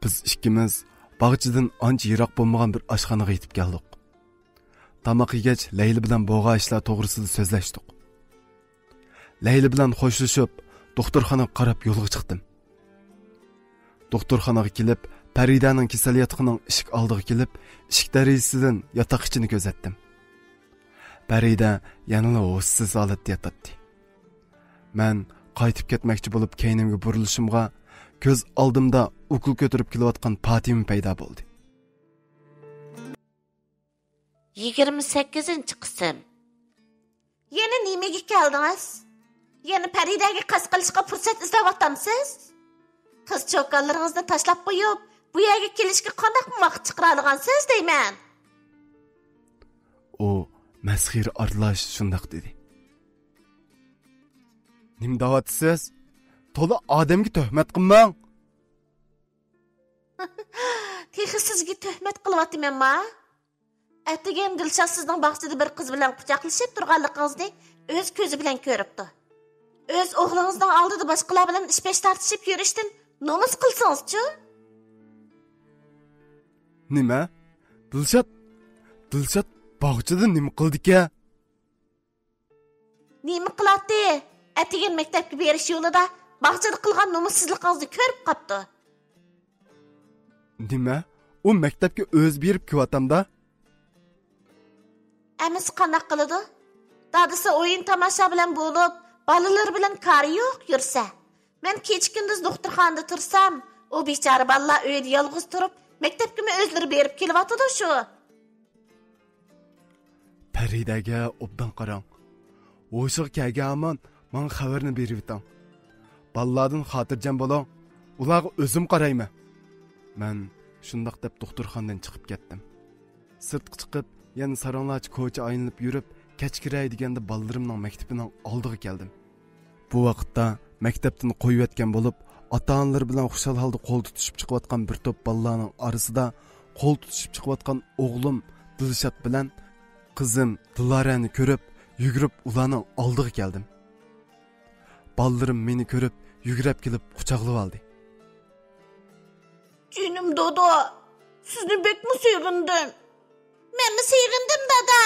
Biz ikkimiz bog'chidan ancha yiroq bo'lmagan bir oshxonaga yetib keldik. Tamoq yegach Leyla bilan bo'g'a ishlar to'g'risida so'zlashdik. Leyla bilan xo'shlashib, doktorxonaga qarab yo'lga chiqdim. Doktorxonaga kelib, Paridaning kasal yotqining eshik oldiga kelib, eshik darisidan yotoq ichini kuzatdim. Parida yanada o'ssiz holatda yotadi. Men qaytib ketmoqchi bo'lib, keynimga burilishimga ko'z oldimda ukul ko'tarib kelayotgan Fatima paydo bo'ldi. 28-qism. Yana nimaga keldingiz? Yana Paridaga qas qilishga fursat izlayapsizsiz? Qiz cho'qqanlaringizni tashlab qo'yib, bu yerga kelishga qanday vaqt chiqara olgansiz deyman. O masxir arlash shundoq dedi. Nim da'vatsiz? To'la odamga tuhmat qilmang. Texi sizga tuhmat qilyapman-ma? Atgan Dilshod sizning bog'chada bir qiz bilan quchoqlashib turganligingizni o'z ko'zi bilan ko'ribdi. O'z o'g'lingizning oldida boshqalar bilan ish-pesh tartishib yurishdan nomus qilsangiz-chi? Nima? Dilshod bog'chada nima qildi-ki? Nima qiladi? Atgan maktabga berish yo'lida bog'chada qilgan nomussizligingizni ko'rib qopti. Nima? U maktabga o'z berib kelatamda? Amis qanday qiladi? Dadisi o'yin tomosha bilan bo'lib, bolalar bilan kari yo'q yursa. Men kech-kunduz doktorxonada tursam, u bechora bolalar uyda yolg'iz turib, maktabga o'zlari berib kelyapti shu. Paridaga obdan qarang. O'shiq kelganman, men xabarni berib o'tang. Bolalardan xotirjam bo'ling. Ularga o'zim qarayman. Men shundoq deb doktorxonadan chiqib ketdim. Sirtqa chiqib, yana saronlarcha ko'cha aylanib yurib, kechkiray deganda bolalarimning maktabining oldiga keldim. Bu vaqtda maktabdan qo'yib o'tgan bo'lib, ota-onalar bilan xushal holda qo'l tutishib chiqayotgan bir to'p bolalarning orasida qo'l tutishib chiqayotgan o'g'lim Dilshod bilan qizim Dilarani ko'rib, yugurib ularning oldiga keldim. Bolalarim meni ko'rib, yugurib kelib quchoqlab oldi. Canım Dodo, sizni bekmi sevgindim. Men mi sevgindim dada?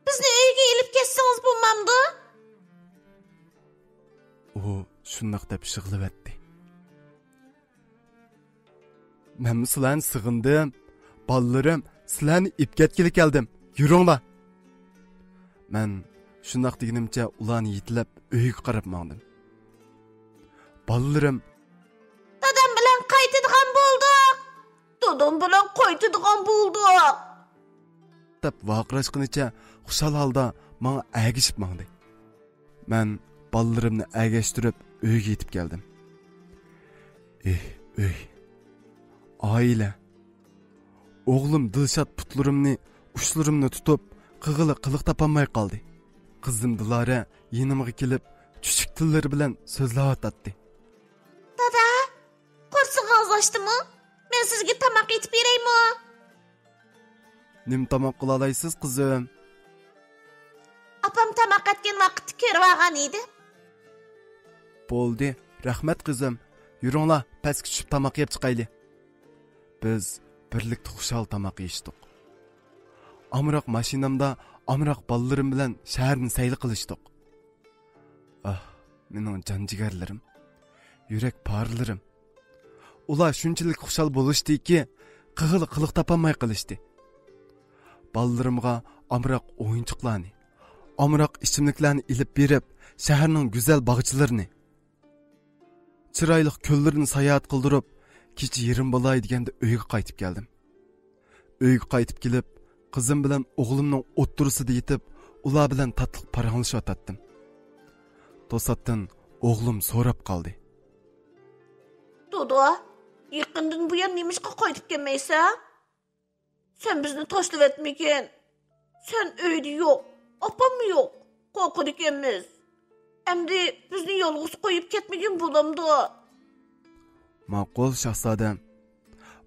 Bizni uyga elib ketsangiz bo'lmamdi? O shundoq deb shig'ilvatdi. Men sizlarni sig'indim. Bolalarim, sizlarni ipkatgili keldim. Yuringlar. Men shundoq deganimcha ularni yetlab uyga qarab mangdim. Bolalarim Dadam bilan qaytadigan bo'ldik. Dadam bilan qaytadigan bo'ldik. deb vaqirashqinicha xushal holda menga agishib mangdi. Men bolalarimni agashtirib uyga yetib keldim. Uy. Oila. O'g'lim Dilshod putlarimni, ushlarimni tutib, qiliq topolmay qoldi. Qizim Dilara yenimga kelib, chuchuk tillari bilan so'zlayotdi. Dada, qo'rsingiz ochdimi? Men sizga tamoq etib beraymi? Nim tamoq qila olaysiz, qizim? Apam tamoq etgan vaqtni ko'rib olgan edi. Bo'ldi, rahmat qizim. Yuringlar, pastga tushib tamoq yeb chiqayli. Biz birlikda xushal tamoq yeyishdik. Amroq mashinamda amroq bolalarim bilan shaharni sayli qilishdik. Mening jonjigarlarim, yurak parlarim. Ular shunchalik xushal bo'lishdiki, qiliq topolmay qilishdi. Bolalarimga amroq o'yinchiqlarni, amroq ichimliklarni ilib berib, shaharning go'zal bog'chilarini, chiroyli ko'llarni sayohat qildirib, kecha yerim bo'lay deganda uyga qaytib keldim. Uyga qaytib kelib, qizim bilan o'g'limning o'ttirisida yetib, ular bilan tatliq paranglashayotdim. To'satdan o'g'lim so'rab qoldi. Dodo, yaqindan bu yer nemishqa qaytib kelmaysan? Sen bizni tashlab etmagin. Sen uyda yo'q, opam yo'q. Qo'rqib ekanmiz. Endi bizni yolg'iz qo'yib ketmagin bo'lamdi. Ma'qul shahzodam.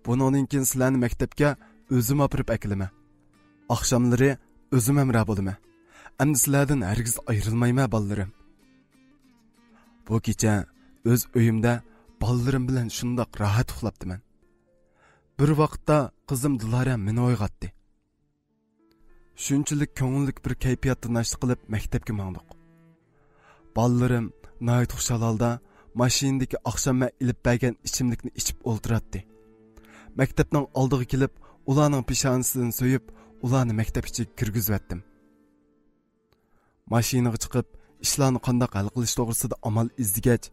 Buningdan keyin sizlarni maktabga o'zim olib akilama. Oqshomlari o'zim amra bo'laman. Endi sizlardan hargiz ayrilmayman, bolalarim. Bu kecha o'z uyimda bolalarim bilan shundoq rohat uxlabdiman. Bir vaqtda qizim Dilara meni uyg'otdi. Shunchalik ko'ngillik bir kayfiyatda nashta qilib maktabga mangdik. Bolalarim nayt xushal holda mashinadagi oqshomma ilib bergan ichimlikni ichib o'ltiratdi. Maktabning oldiga kelib, ularning peshonasidan so'yib, ularni maktabga kirgizvatdim. Mashinaga chiqib, ishlarni qanday hal qilish to'g'risida amal izdigach,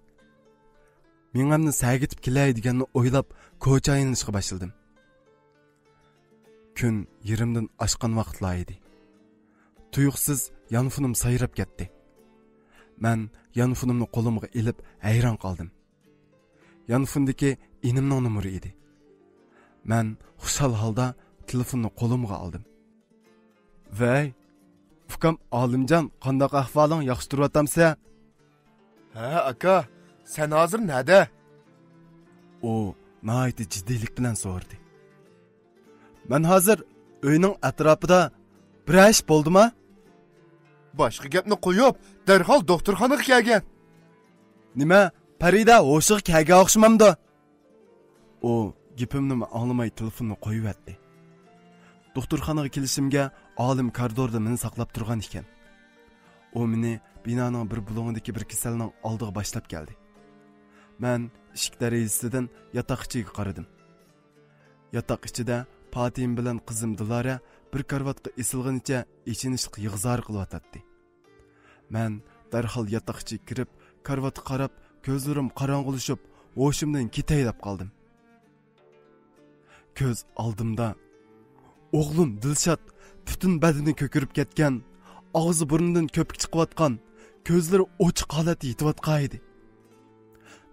menimni sagitib kelay deganni o'ylab, ko'cha aylanishga boshladim. Kun yerimdan oshgan vaqtlar edi. Tuyuqsiz yanfunim sayrab ketdi. Men yanfunimni qo'limga ilib hayron qoldim. Yanfundagi inimning nomeri edi. Men xushal holda telefonni qo'limga oldim. "Vay, ukam Olimjon, qanday ahvoling, yaxshi turyapsanmi?" "Ha, aka, sen hozir nada?" O nihoyat jiddiylik bilan so'radi. "Men hozir uyning atrofida bir ish bo'ldimi?" Boshqa gapni qo'yib, darhol doktorxonaga kelgan. "Nima, Farida o'shiq kelgan o'xshamamdi?" O gapimni anglamay telefonni qo'yibdi. Doktorxonaga kelishimga olim koridorda meni saqlab turgan ekan. O meni binoning bir bulog'idagi bir kasalning oldiga boshlab keldi. Men eshik derazasidan yotoq ichiga qaradim. Yotoq ichida Fatim bilan qizim Dilara bir karvatga esilganicha ichinishliq yig'zor qilyotdi. Men darhol yotoq ichiga kirib, karvatga qarab, ko'zlarim qorong'ulashib, o'shimdan ketay deb qoldim. Ko'z oldimda o'g'lim Dilshod butun badani ko'kirib ketgan, og'zi burnidan ko'pik chiqayotgan, ko'zlari ochiq holatda yetayotgan edi.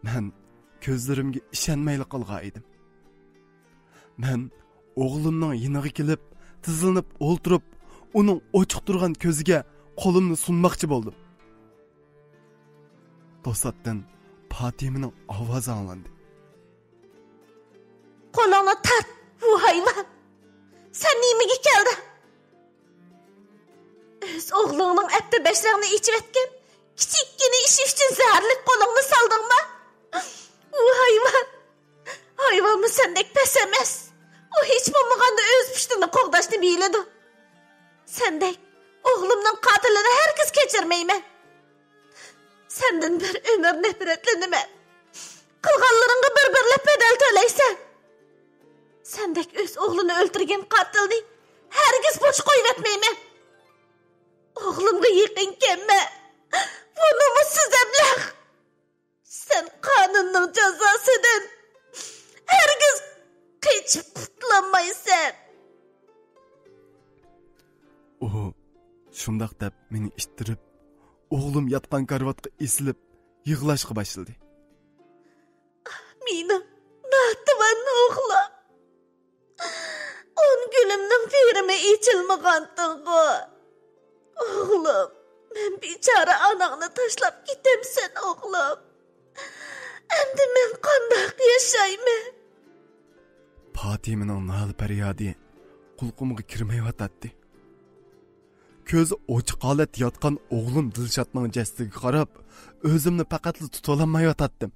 Men ko'zlarimga ishonmay qolgan edim. Men o'g'limning yiniga kelib, tizilib o'ltirib, uning ochiq turgan ko'ziga qo'limni sunmoqchi bo'ldim. To'satdan Fatimaning ovozi anglandi. Qo'lingni tart, bu hayvon. Sen nimaga kelding? O'z o'g'lingning appi bashlarni ichib etgan kichikkina ish uchun zaharli qo'lingni soldingmi? Bu hayvon. Hayvonmi sendek pes emas. O hech bo'lmaganda o'z pushtini qo'g'dashni biladi. Sendek o'g'limning qotilini herkes kechirmayman. Senden bir ömür nefretleniman. Qilganlaringga bir-birlab bedel to'laysan. Sendek o'z o'g'lini o'ldirgan qotilni herkes bosh qo'yib etmayman. O'g'limga yaqin kelma. Bu nomussiz ablah. Sen qonunning jazosidan herkes qechib qutulmaysan. O shundoq deb meni ishtirib, o'g'lim yotgan karvatga esilib, yig'lashga boshladi. Mening nativan o'g'lim. On gülümning firimi içilmagandingi. O'g'lim, men bechora onangni tashlab ketamsan o'g'lim. Endi men qanday yashayman? Fatimaning nol faryodi qulqumga kirmayotdi. Ko'zi ochiq holat yotgan o'g'lim Dilshodning jasadiga qarab, o'zimni faqatli tuta olmayotdim.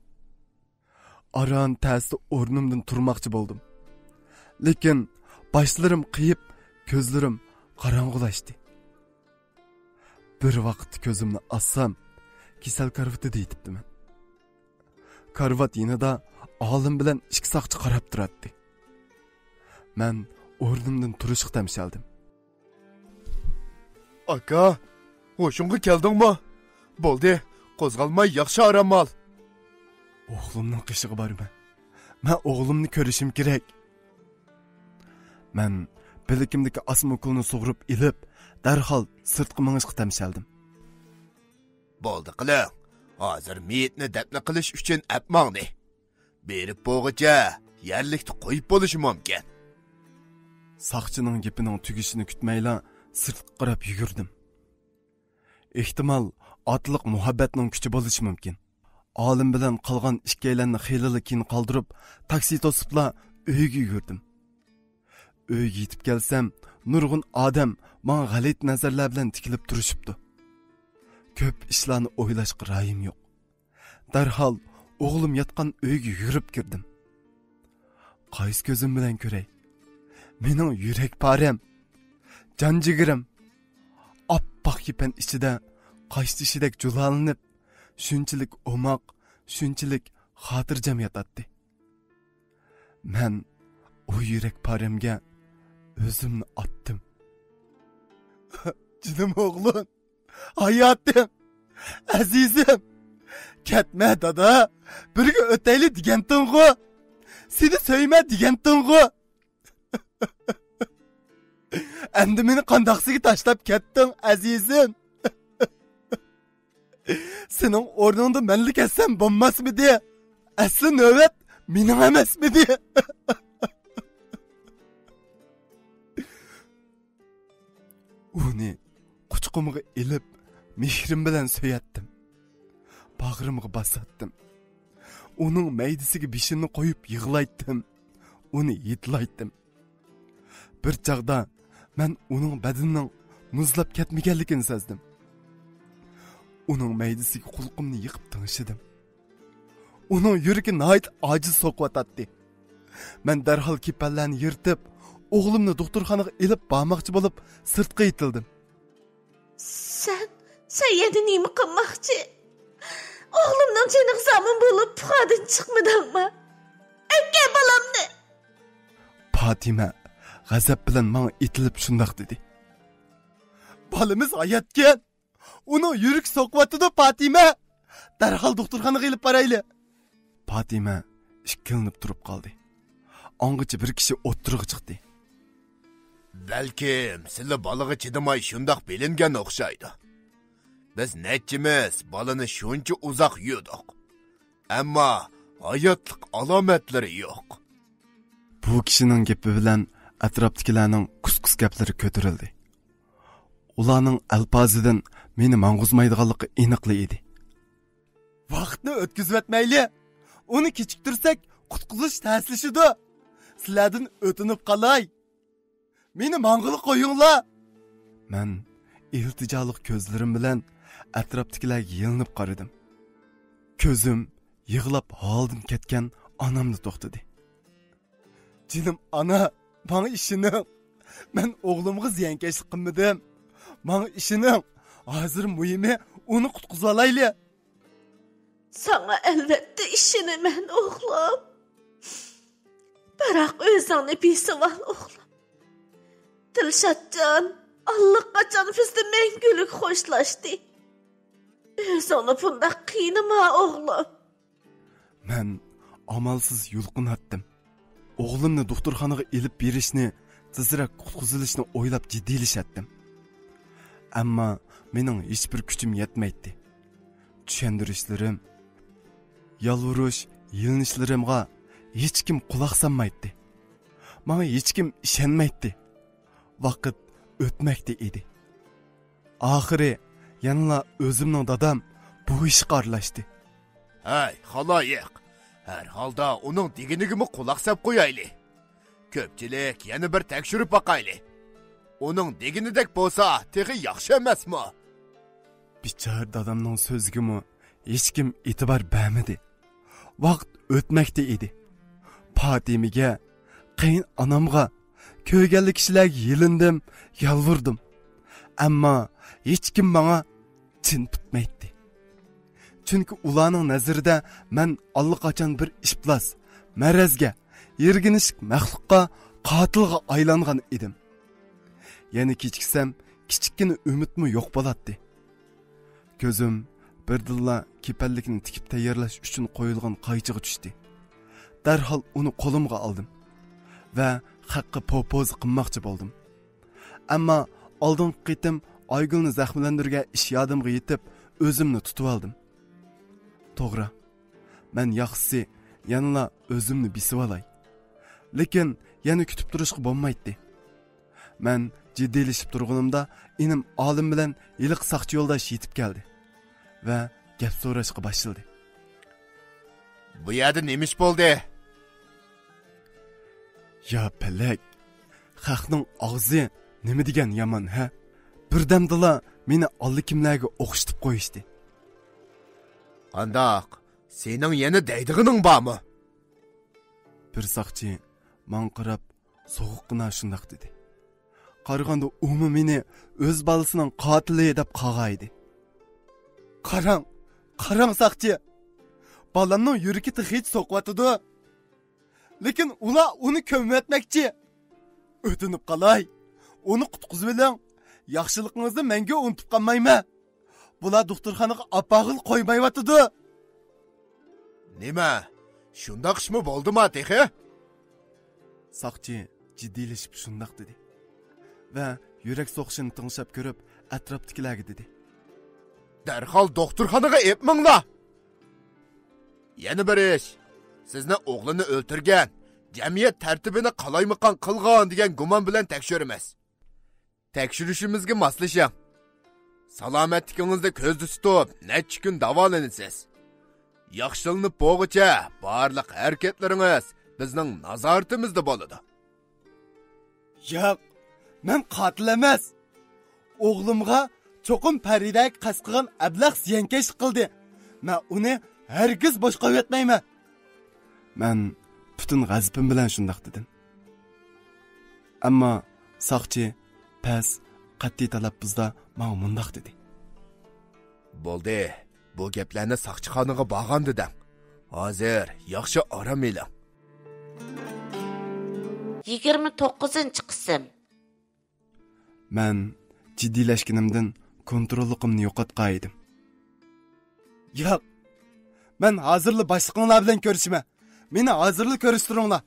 Aran tasda o'rnimdan turmoqchi bo'ldim. Lekin boshlarim qiyib, ko'zlarim qorong'ulashdi. Bir vaqt ko'zimni assam, kasal karvatida yetibdiman. Karvat yinida olim bilan ikki soqchi qarab turardi. Men o'rnimdan turishga tamshaldim. "Aka, ho'shingga keldingmi? Bo'ldi, qo'zg'almay yaxshi orom ol." O'g'limning qishig'i bormi? Men o'g'limni ko'rishim kerak. Men bilikimdagi asma ukulni sug'urib ilib, darhol sirtqi mingishga tamshaldim. Bo'ldi qiling. Hozir meyitni dafn qilish uchun apmangni. Berib bo'g'icha yerlikda qo'yib bo'lishi mumkin. Saqchining gapining tugishini kutmayla sirtqa qarab yugurdim. Ehtimal otliq muhabbatning kuchi bo'lishi mumkin. Olim bilan qolgan ikkalanni xiyilli keyin qoldirib, taksi to'sibla uyga yugurdim. Uyga yetib kelsam, nurg'un odam menga g'alit nazarlar bilan tikilib turishibdi. Ko'p ishlarni o'ylashga rayim yo'q. Darhol o'g'lim yotgan uyga yurib kirdim. Qaysi ko'zim bilan ko'ray? Mening yurak parem, janjigirim oppoq yipan ichida qayshtishidek julalanib, shunchalik o'moq, shunchalik xotirjam yotadi. Men o yurak paremga o'zimni otdim. Jinim o'g'lim, hayotim, azizim, ketma dada, birga o'tayli deganding-ku. Seni so'yma deganding-ku. Endi meni qandoqsiga tashlab ketding, azizim. Sening o'rningda menli ketsam bo'lmasmidi? Asli navbat mening emasmidi? Uni quchqimga ilib, mehrim bilan so'yatdim. Bag'rimga bosatdim. Uning maydisiga beshimni qo'yib yig'laytdim. Uni yetlaytdim. Bir chaqda men uning badanining muzlab ketmaganligini sezdim. Uning maydisiga qulqimni yiqib tingshidim. Uning yuragi nihoyat ojiz so'qiyotdi. Men darhol kipallarni yirtib, o'g'limni doktorxonaga ilib bormoqchi bo'lib, sirtqa yitildim. Sen yana nima qilmoqchi? O'g'limning joniga zamin bo'lib, puhadan chiqmadingmi? Akka bolamni. Fatima g'azab bilan menga itilib shundoq dedi. Bolamiz hayotgan. Uni yurak so'qiyotdi, Fatima. Darhol doktorxonaga ilib borayli. Fatima ishkilinib turib qoldi. Ongacha bir kishi o'ttirib chiqdi. Balkim sizlar bolaga chidamay shundoq bilingan o'xshaydi. Biz nechimiz bolani shuncha uzoq yurdik. Ammo hayotlik alomatlari yo'q. Bu kishining gapi bilan atrofdagilarning kus-kus gaplari ko'tarildi. Ularning alpozidan meni mang'uzmaydiganligi aniqli edi. Vaqtni o'tkazib o'tmayli. Uni kechiktirsak, qutqilish ta'sirlashidi. Sizlardan o'tinib qolay. Meni mang'ul qo'yinglar. Men iltijoliq ko'zlarim bilan atrofdagilarga yilinib qaradim. Ko'zim yig'lab holdan ketgan onamni to'xtadi. Jinim ana, bana ishini, men o'g'limga ziyonkashlik qilmadim. Bana ishini, hozir muhimi uni qutqizib olayli. Sana elbette ishini men o'g'lim. Biroq o'zingni besavol o'g'lim. Dilshodjon, allaqachon bizda mangulik xo'shlashdi. O'zingni bunda qiynama o'g'lim. Men amalsiz yulqinatdim. O'g'limni doktorxonaga ilib berishni, tezroq qutqizilishni o'ylab jiddiylashatdim. Ammo mening hech bir kuchim yetmaydi. Tushuntirishlarim, yalvurish, yilinishlarimga hech kim quloq solmaydi. Menga hech kim ishonmaydi. Vaqt o'tmoqda edi. Oxiri yanala o'zimning dadam bu ishga aralashdi. Hay, xaloyiq. Her halda uning deginigimi quloq solib qo'yayli. Ko'pchilik yana bir tekshirib boqayli. Uning deginidek bo'lsa, texi yaxshi emasmi? Bichar dadamning so'zigimi hech kim e'tibor bermadi. Vaqt o'tmoqda edi. Fatimaga, qiyin onamga, ko'rganlik kishilarga yilindim, yalvurdim. Ammo hech kim menga chin tutmaydi. Chunki ularning nazarida men allaqachon bir ishplas, marazga, yerginishlik maxluqqa, qotilga aylangan edim. Yana kechiksam, kichikkina umidmi yo'q bo'ladi. Ko'zim birdilla kepallikni tikib tayyorlash uchun qo'yilgan qaychiga tushdi. Darhol uni qo'limga oldim va haqqi popoz qilmoqchi bo'ldim. Ammo oldingi qitim Aygulni zaxmlandirgan ish yodimga yetib, o'zimni tutib oldim. To'g'ri. Men yaxshisi yanala o'zimni bisib olay. Lekin yana kutib turishga bo'lmaydi. Men jiddiylashib turganimda inim olim bilan yiliq saqchi yo'ldosh yetib keldi va gap so'rashga boshladi. Bu yerda nemish bo'ldi? Ya palak, xalqning og'zi nima degan yomon, ha? Birdamdala meni allakimlarga o'qishtirib qo'yishdi. Qandoq? Sening yana deydigining bormi? Bir saqchi men qarab so'g'uqqina shundoq dedi. Qaraganda umi meni o'z balasining qotili deb qag'aydi. Qarang saqchi. Balamning yuragi hech so'qvatidi. Lekin ular uni ko'mvatmoqchi. O'tinib qalay. Uni qutqizib oling. Yaxshiligingizni menga unutib qolmayman. Bular doktorxonaga apag'il qo'ymayotidi. Nima? Shundoq ishmi bo'ldimi, texi? Saqchi jiddiylashib shundoq dedi. Va yurak so'qishini tinglab ko'rib, atrofdagilarga dedi. Darhol doktorxonaga epmanglar. Yana bir ish. Sizni o'g'lini o'ltirgan, jamiyat tartibini qalaymiqan qilgan degan gumon bilan tekshiramiz. Tekshirishimizga moslashing. Salomatligingizni ko'zda tutib, necha kun davolanasiz. Yaxshilanib bo'g'icha barliq harakatlaringiz bizning nazoratimizda bo'ladi. Yo'q, men qotil emas. O'g'limga cho'qim paridak qasd qilgan ablah ziyankesh qildi. Men uni hargiz boshqa yo'tmayman. Men butun g'azabim bilan shundoq dedim. Ammo saqchi pas qat'iy talaffuzda menga mundoq dedi. Bo'ldi. Bu gaplarni saqchixonaga borgan dedim. Hozir yaxshi orom eling. 29-qism. Men jiddiylashganimdan kontrolligimni yo'qotgan edim. Yo'q. Men hozirli boshliqlar bilan ko'rishman. Meni hozirli ko'rishtiringlar.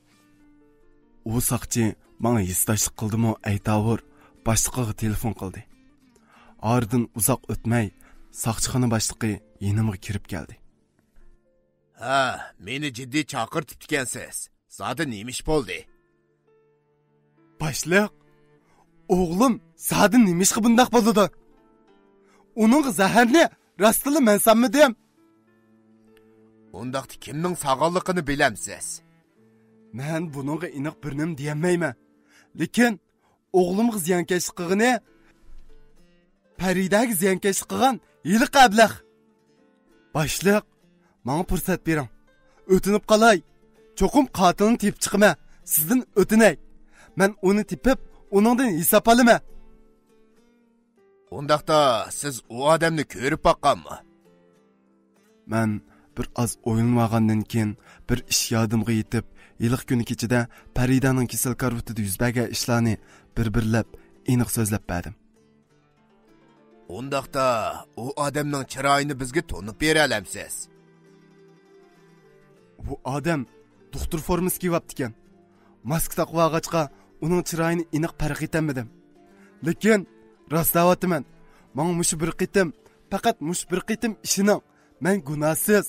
U saqchi menga yesdoshlik qildimi aytavur, boshliqiga telefon qildi. Ardın uzoq o'tmay saqchixona boshlig'i yenimga kirib keldi. Ha, meni jiddiy chaqirtib ekansiz. Zodi nemish bo'ldi? Boshliq, o'g'lim zodi nemishga bundoq bo'ldi? Uning zaharni rostili men sanmadim. Undaqda kimning sog'onligini bilamsiz? Men buningga aniq bir nim deyolmayman. Lekin o'g'limga ziyonkashlik qilgani Paridaga ziyonkashlik qilgan yiliq ablah. Boshliq, menga fursat bering. O'tinib qolay. Cho'qim qotilni tepib chiqma. Sizdan o'tinay. Men uni tepib, uningdan hisob olaman. Undaqda siz u odamni ko'rib boqqanmi? Men bir oz o'ylanmagandan keyin bir ish yodimga yetib, yiliq kuni kechida Paridaning kasal karvutida yuz bergan ishlarni bir-birlab aniq so'zlab berdim. Undaqda u odamning chiroyini bizga to'nib bera olamsiz? Bu odam doktor formasi kiyibdi ekan. Mask taqib olgachqa uning chiroyini aniq farq etamadim. Lekin rostlayapman. Men mush bir qitim, faqat mush bir qitim ishining men gunohsiz.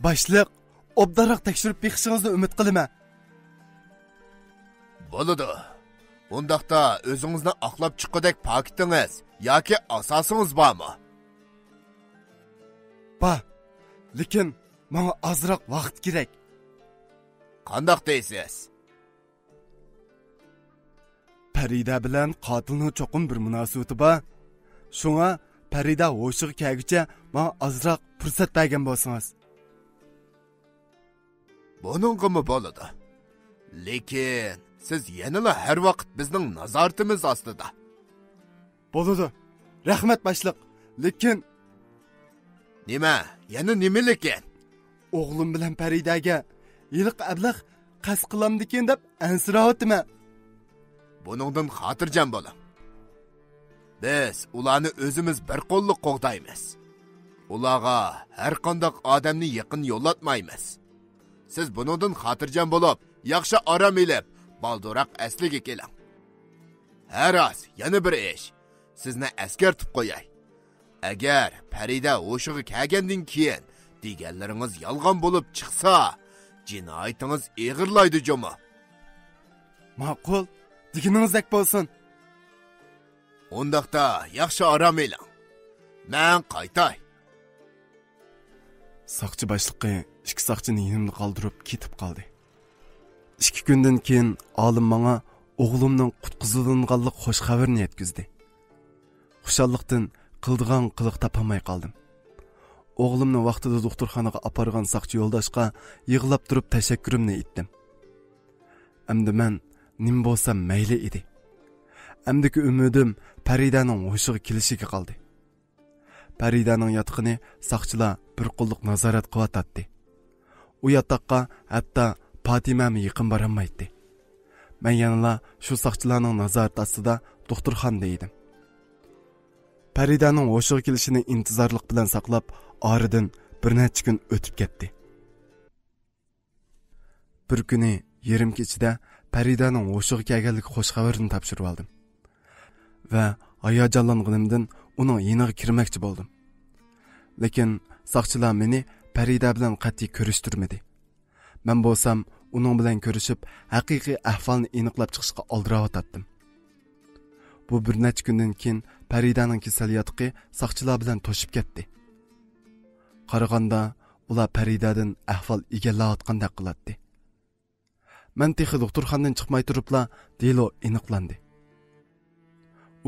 Boshliq, obdaroq tekshirib beqishingizni umid qilaman. Bo'ladi. Undaqda o'zingizni aqlab chiqqidek pakitingiz yoki asosingiz bormi? Ba, lekin menga ozroq vaqt kerak. Qandoq deysiz? Parida bilan qotilning cho'qim bir munosabati bor. Shunga Parida ho'shiga kelguncha menga ozroq fursat bergan bo'lsangiz. Buningmi bo'ladi? Lekin siz yanala har vaqt bizning nazoratimiz ostida. Bo'ladi. Rahmat boshliq. Lekin nima? Yana nima lekin? O'g'lim bilan Paridaga yiliq ablah qasd qilamdikin deb ansirayapman. Buningdan xotirjam bo'ling. Biz ularni o'zimiz bir qo'lliq qo'g'daymiz. Ularga har qanday odamni yaqin yo'llatmaymiz. Siz buningdan xotirjam bo'lib, yaxshi orom olib, balduroq asliga keling. Haras, yana bir ish. Sizni askartib qo'yay. Agar Farida o'shiga kelgandan keyin deganlaringiz yolg'on bo'lib chiqsa, jinoyatingiz eg'irlaydi jo'mo. Ma'qul, deginingizdak bo'lsin. Undaqda yaxshi orom eling. Men qaytay. Saqchi boshliqi ikki saqchini yonimda qoldirib ketib qoldi. 2 kundan keyin olim menga o'g'limning qutqizilganlik xo'sh xabarini yetkazdi. Xushallikdan qildigan qiliq topamay qoldim. O'g'limni vaqtida doktorxonaga apargan saqchi yo'ldoshga yig'lab turib tashakkurimni aytdim. Endi men nim bo'lsam mayli edi. Emdiki ümidim Faridaning hushiga kelishiga qoldi. Faridaning yotqini saqchilar bir qo'lliq nazorat qilyotdi. U yotoqqa hatto Fatimami yaqin borolmaydi. Men yanala shu saqchilarning nazorat ostida doktorxonada edim. Faridaning hushiga kelishini intizorlik bilan saqlab, oradan bir necha kun o'tib ketdi. Bir kuni yarim kechida Faridaning hushiga kelganlik xo'sh xabarini topshirib oldim. Va hayajonlanganimdan uning yeniga kirmoqchi bo'ldim. Lekin saqchilar meni Farida bilan qat'iy ko'rishtirmadi. Men bo'lsam uning bilan ko'rishib, haqiqiy ahvolni aniqlab chiqishga oldirayotdim. Bu bir necha kundan keyin Faridaning kasaliyatqi saqchilar bilan to'shib ketdi. Qaraganda ular Faridadan ahvol egallayotgandek qiladi. Men texi doktorxonadan chiqmay turibla delo aniqlandi.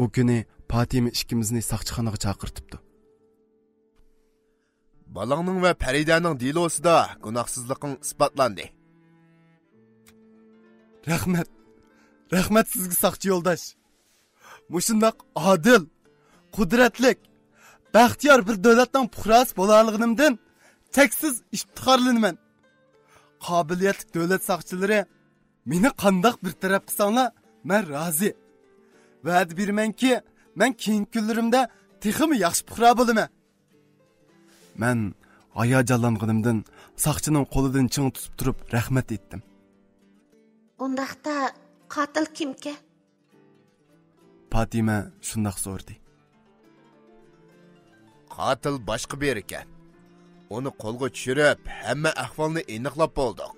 O kuni Fatima ikkimizni saqchixonaga chaqirtibdi. Balangning va Faridaning delosida gunohsizliking isbotlandi. Rahmat sizga saqchi yo'ldosh. Mushundaq adil, qudratlik, baxtiyor bir davlatning fuqarosi bo'larligimdan cheksiz iftixorlanaman. Qobiliyatli davlat saqchilari meni qandoq bir taraf qilsanglar, men rozi. Va'da bermanki, men keyingi kunlarimda texmi yaxshi fuqaro bo'laman. Men hayajonlanganimdan saqchining qo'lidan ching tutib turib rahmat etdim. Undaqda qotil kimki? Fatima shundoq so'rdi. Qotil boshqa bir ekan. Uni qo'lga tushirib, hamma ahvolni aniqlab bo'ldik.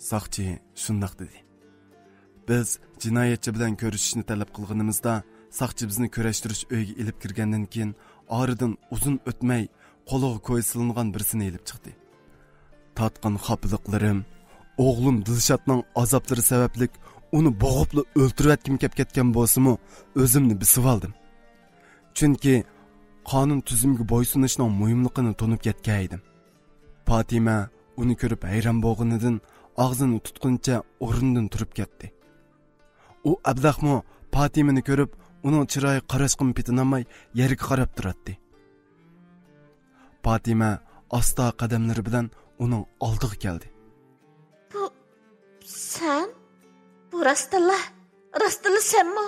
Saqchi shundoq dedi. Biz jinoyatchi bilan ko'rishishni talab qilganimizda, saqchi bizni ko'rashtirish uyiga ilib kirgandan keyin oradan uzun o'tmay qo'liga qo'yilgan birsini ilib chiqdi. Tatqan xafiliklarim, o'g'lim Dilshatning azoblari sababli uni bo'g'ibli o'ltirayotgim kelib ketgan bo'lsa-mu, o'zimni bisib oldim. Chunki qonun tuzumga bo'ysunishning muhimligini tunib ketgan edim. Fatima uni ko'rib hayron bo'lganidan og'zini tutquncha o'rnidan turib ketdi. U abdahmo Fatimani ko'rib, uning chiroyi qarashqim petinamay yerga qarab turadi. Fatima asta qadamlari bilan uning oldiga keldi. Bu sen? Bu Rastilla senmi?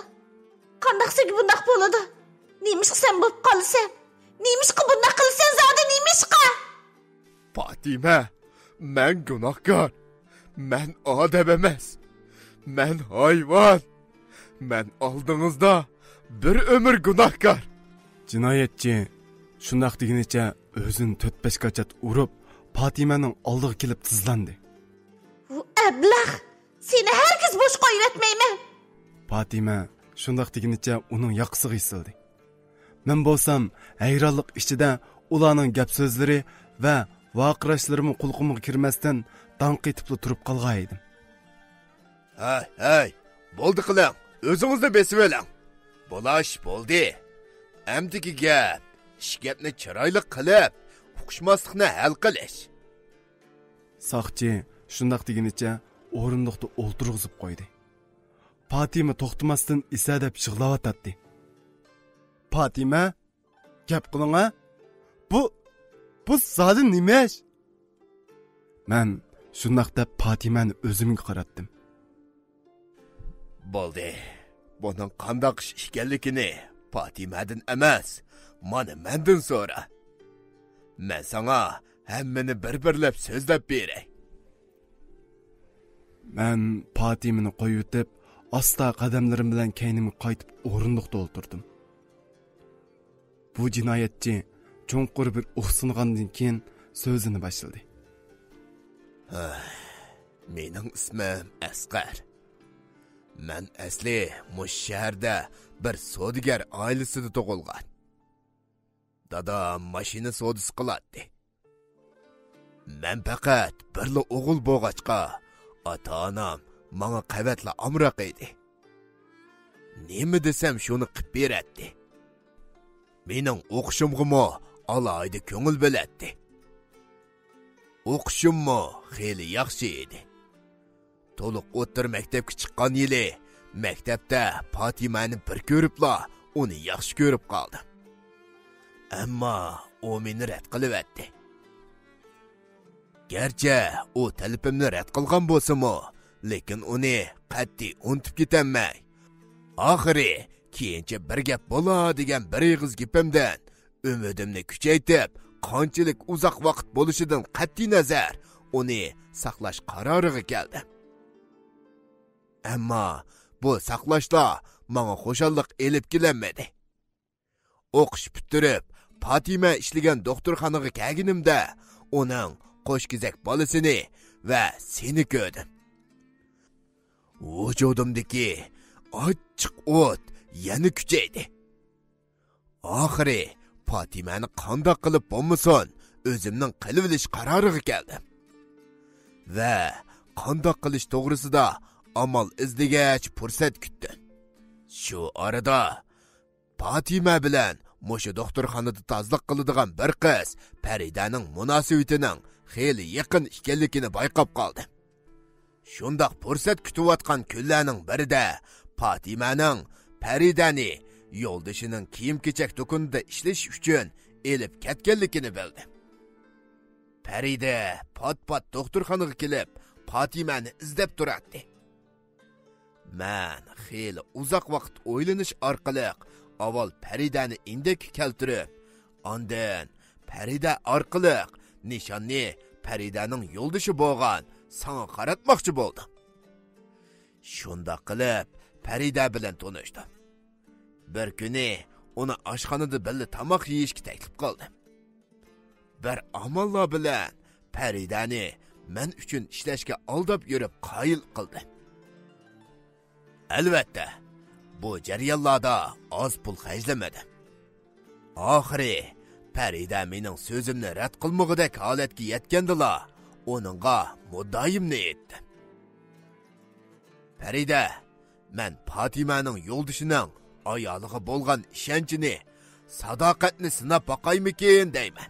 Qandaqsiga bundaq bo'ladi? Nemishqa sen bo'lib qolsan? Nemishqa bundaq qilsan zodi nemishqa? Fatima, men gunohkor. Men odam emas. Men hayvon. Men oldingizda bir umr gunohkor. Jinoyatchi shundoq deginicha o'zini 4-5 qachat urib, Fatimaning oldiga kelib tizlandi. Bu ablah, seni herkes boş qo'yib etmayman. Fatima shundoq deginicha uning yoqasiga isildi. Men bo'lsam, hayronlik ichida ularning gap so'zlari va voqirashlarimi qulqimga kirmasdan danq etib turib qolgan edim. Hey, bo'ldi qiling. O'zingizni besib oling. Bo'lash bo'ldi. Amdiki gap, ishgapni chiroyli qilib, uqishmaslikni hal qilish. Saqchi shundoq deginicha o'rindiqda o'ltirg'izib qo'ydi. Fatima to'xtamasdan esa deb yig'layotdi. Fatima, gap qiling-a? Bu zodi nima ish? Men shundoq deb Fatimani o'zimga qaratdim. Bo'ldi. Buning qandoq ish ekanligini Fatimadan emas, mana mendan so'ra. Men sana hammani bir-birlab so'zlab beray. Mən Fatimini qoyutib, asta qadamlarım bilan keynimi qaytib o'rindiqda o'tirdim. Bu jinoyatchi cho'nqur bir uxsingandan keyin so'zini boshladi. Mening ismim Asqar. Men asli mush shaharda bir savdogar oilasida tug'ilgan. Dadam mashina savdosi qiladi. Men faqat birla o'g'il bo'lg'achqa, ota-onam menga qavatla amroq edi. Nima desam shuni qilib beradi. Mening o'qishimga alohida ko'ngil bo'ladi. O'qishimmo xeyli yaxshi edi. To'liq o'tir maktabga chiqqan yili maktabda Fatimani bir ko'ribla uni yaxshi ko'rib qoldim. Ammo u meni rad qilyapti. Gerçi u talabimni rad qilgan bo'lsa-mu, lekin uni qat'iy unutib ketamay. Oxiri keyincha bir gap bo'la degan bir ig'iz gapimdan umidimni kuchaytirib, qanchalik uzoq vaqt bo'lishidan qat'iy nazar uni saqlash qaroriga keldim. Ammo bu saqlashda menga xo'shallik elib kelinmadi. O'qish bitirib, Fatima ishlagan doktorxonaga kelganimda uning qo'shkizak bolasini va seni ko'rdim. Vujudimdagi ochiq o't yana kuchaydi. Oxiri Fatimani qandoq qilib bo'lmasin, o'zimning qilib olish qaroriga keldim. Va qandoq qilish to'g'risida amal izlagach fursat kutdim. Shu orada Fatima bilan mushu doktorxonada tozlik qiladigan bir qiz Faridaning munosabatining xeyli yaqin ekanligini bayqab qoldim. Shundoq fursat kutayotgan kunlarning birida Fatimaning Faridani yo'ldoshining kiyim-kechak do'konida ishlash uchun elib ketganligini bildim. Farida pat-pat doktorxonaga kelib, Fatimani izlab turardi. Men xeyli uzoq vaqt o'ylanish orqali avval Faridani indak keltirib, ondan Farida orqali nishonni Faridaning yo'ldoshi bo'lgan sana qaratmoqchi bo'ldim. Shunda qilib Farida bilan tanishdim. Bir kuni uni oshxonada birga tomoq yeyishga taklif qildim. Bir amallar bilan Faridani men uchun ishlashga aldab yurib qoyil qildi. Albatta, bu jarayonlarda oz pul xarjlamadim. Oxiri Farida mening so'zimni rad qilmog'idek holatga yetgandila, uningga muddaimni aytdim. Farida, men Fatimaning yo'ldoshining ayoliga bo'lgan ishonchini, sadoqatni sinab boqaymikin deyman.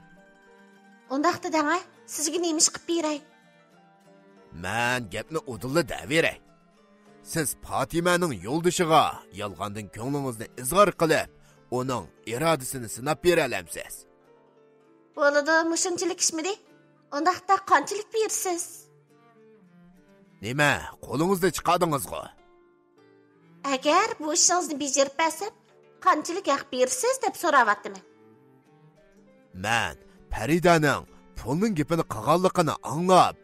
Undaqda danga, sizga nima ish qilib beray? Men gapni o'dilla daveray. Siz Fatimaning yo'ldoshiga yolg'ondan ko'nglingizni izhor qilib, uning irodasini sinab bera olamsiz. Bo'ladi, mushunchalik ishmidi? Undaqda qanchalik bersiz? Nima, qo'lingizda chiqadingizmi? Agar bu ishingizni bajarib bersam, qanchalik haq bersiz deb so'rayaptimi? Men Faridaning pulning gapini qilganligini anglab,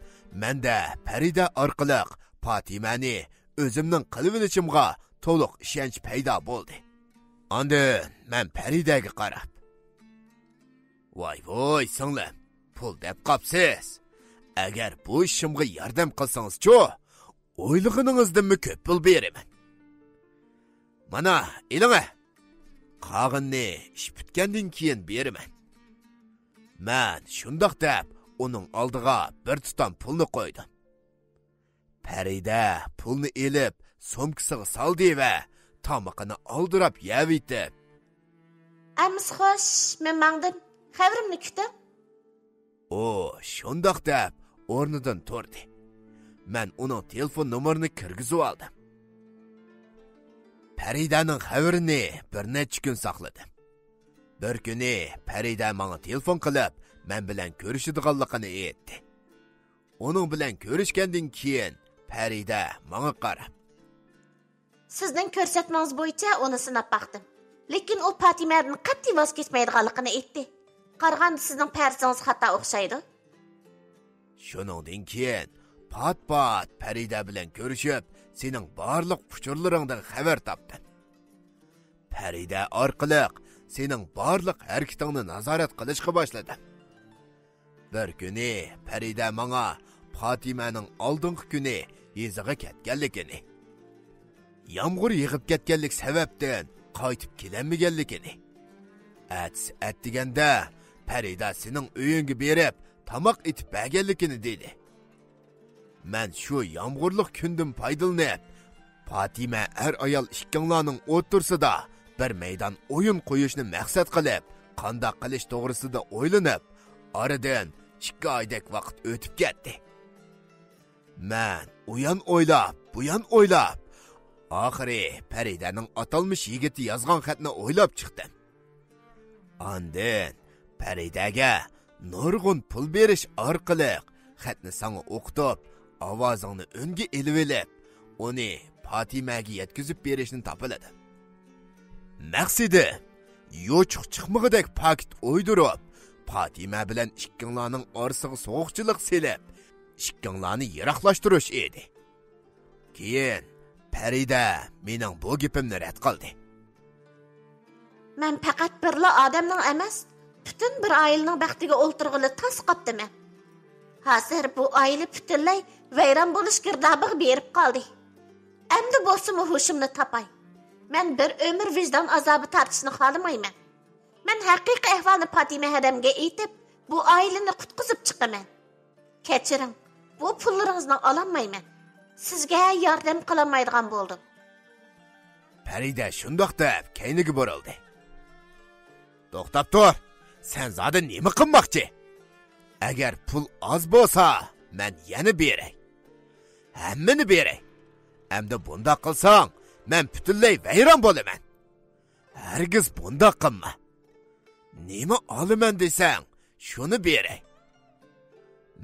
menda Farida orqali Fatimani o'zimning qilib olishimga to'liq ishonch paydo bo'ldi. Ondan men Faridaga qarab, "Voy, singlim, pul deb qopsiz. Agar bu ishimga yordam qilsangiz-chi, o'ylaganingizdan ko'p pul beraman. Mana, ilinga. Qog'inni ish bitgandan keyin beraman." Men shundoq deb uning oldiga bir tutam pulni qo'ydim. Farida pulni elib so'mkasiga soldi va tomoqini oldirib yavitib, "Amis xo'sh, men mangdim. Xabarimni kutim." O, shundoq deb o'rnidan turdi. Men uning telefon nomerini kirgizib oldim. Faridaning xabarini bir necha kun saqladim. Bir kuni Farida menga telefon qilib, men bilan ko'rishadiganligini aytdi. Uning bilan ko'rishgandan keyin Farida menga qarab, "Sizning ko'rsatmangiz bo'yicha uni sinab baqdim. Lekin u Fatimadan qat'iy voz kechmaydiganligini aytdi. Qaraganda sizning farzingiz xato o'xshaydi." Shuningdan keyin pat Farida bilan ko'rishib, sening barliq uchurlaringdan xabar topdim. Farida orqali sening barliq harakatingni nazorat qilishga boshladim. Bir kuni Farida menga Fatimaning oldingi kuni yeziga ketganligini, yomg'ir yig'ib ketganlik sababdan qaytib kelolmaganligini, atdiganda Farida sening uyingga berib tamoq etib berganligini dedi. Men shu yomg'irlik kundan foydalanib, Fatima ayol ikkinglarning o'rtasida bir maydon o'yin qo'yishni maqsad qilib, qanday qilish to'g'risida o'ylanib, oradan 2 oydek vaqt o'tib ketdi. Men uyan o'ylab, buyan o'ylab, oxiri Faridaning atalmış yigiti yozgan xatni o'ylab chiqdim. Ondan Faridaga nurg'un pul berish orqali xatni sana o'qitib, ovozingni o'nga elib olib, uni Fatimaga yetkazib berishni topiladi. Maqsadi yo'chiq chiqmag'idek pakt o'ydirib, Fatima bilan ikkinglarning orasiga so'g'chilik selib, ikkinglarni yiroqlashtirish edi. Keyin Farida mening bu gapimni rad qildi. Men faqat birla odamning emas, butun bir oilaning baxtiga o'ltirg'ili tas qopdiman. Hozir bu oila butunlay vayron bo'lish girdobig'iga berib qoldi. Endi bo'lsa-mu hushimni topay. Men bir umr vijdon azobi tortishni xohlamayman. Men haqiqiy ahvolni Fatima hadamga aytib, bu oilani qutqizib chiqaman. Kechiring, bu pullaringizni ololmayman. Sizga yordam qilolmaydigan bo'ldim. Farida shundoq deb kayniga burildi. To'xtab tur. Sen zoda nima qilmoqchi? Agar pul oz bo'lsa, men yana beray. Hammani beray. Hamda bunda qilsang, men butunlay vayron bo'laman. Hargiz bunda qilma. Nima olaman desang, shuni beray.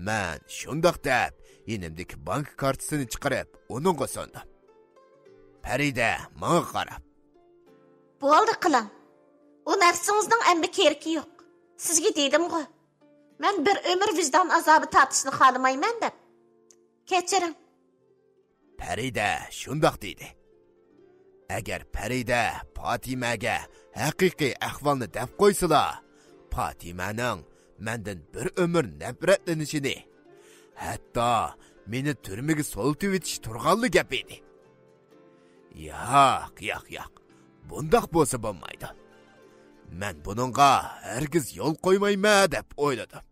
Men shundoq deb yenimdagi bank kartasini chiqarib, uningga sundim. Farida menga qarab, bo'ldi qiling. O narsingizning endi keragi yo'q. Sizga dedim-ku, men bir umr vijdon azobi tortishni xohlamayman deb. Kechiring. Farida shundoq dedi. Agar Farida Fatimaga haqiqiy ahvolni deb qo'ysalar, Fatimaning mendan bir umr nafratlanishini, hatto meni turmaga soltib etish turg'anli gap edi. Yo'q. Bundoq bo'lsa bo'lmaydi. Men buningga hargiz yo'l qo'ymayman deb o'yladim.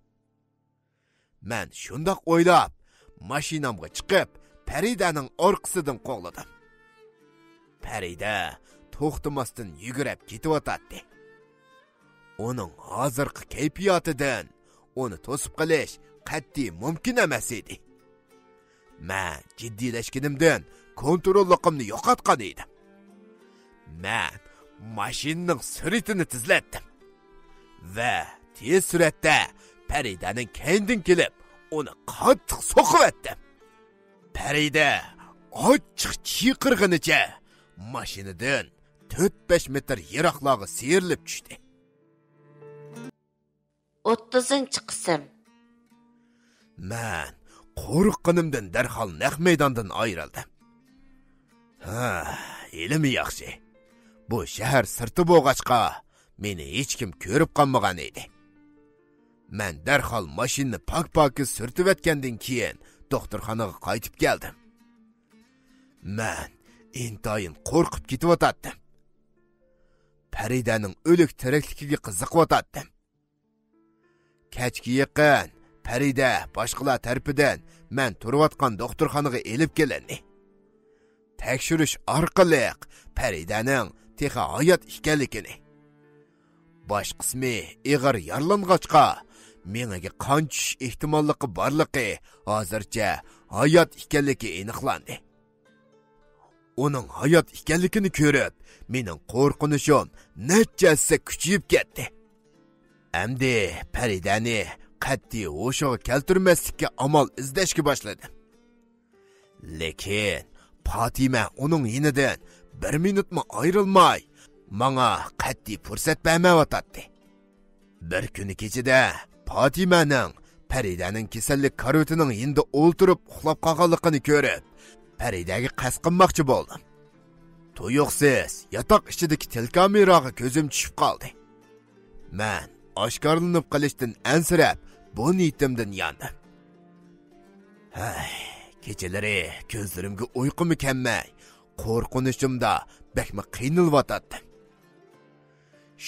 Men shundoq o'ylab, mashinamga chiqib, Faridaning orqasidan qo'g'ladim. Farida to'xtamasdan yugurib ketayotdi. Uning hozirgi kayfiyatidan uni to'sib qilish qat'iy mumkin emas edi. Men jiddiylashganimdan kontrolligimni yo'qotgan edim. Men mashinaning suratini tizlatdim va tez suratda Faridaning keynidan kelib, uni qattiq so'qib etdim. Farida ochiq chiyqirganicha mashinadan 4-5 metr yiroqlarga siyrilib tushdi. 30-qism. Men qo'rqqanimdan darhol naq maydondan ayrildim. Ilmi yaxshi. Bu shahar sirti bo'lg'achqa meni hech kim ko'rib qolmagan edi. Men darhol mashinani pak-pakiz surtib etgandan keyin doktorxonaga qaytib keldim. Men intayin qo'rqib ketib Faridaning o'lik tirikligiga qiziqib Kechga yaqin Farida boshqalar tarafidan men turayotgan doktorxonaga elib kelindi. Tekshirish orqali Faridaning texi hayot ekanligini, bosh qismi ig'ir yaralang'achqa menga qon tushish ehtimolligi borligi hozircha hayot ekanligi aniqlandi. Uning hayot ekanligini ko'rib, mening qo'rqinishim nechasi kuchayib ketdi. Endi Faridani qat'iy o'shiga keltirmaslikka amal izlashga boshladim. Lekin Fatima uning yinidan 1 minutmi ayrilmay, menga qat'iy fursat bermayotdi. Bir kuni kechida Fatimaning Faridaning kasallik karvitining endi o'ltirib uxlab qolganligini ko'rib, Faridaga qasd qilmoqchi bo'ldim. Tuyuqsiz yotoq ichidagi telekameraga ko'zim tushib qoldi. Men oshkorlanib qilishdan ansirab, bu niyatimdan yandim. Kechalari ko'zlarimga uyqum kelmay, qo'rqinishimda bakma qiynalib.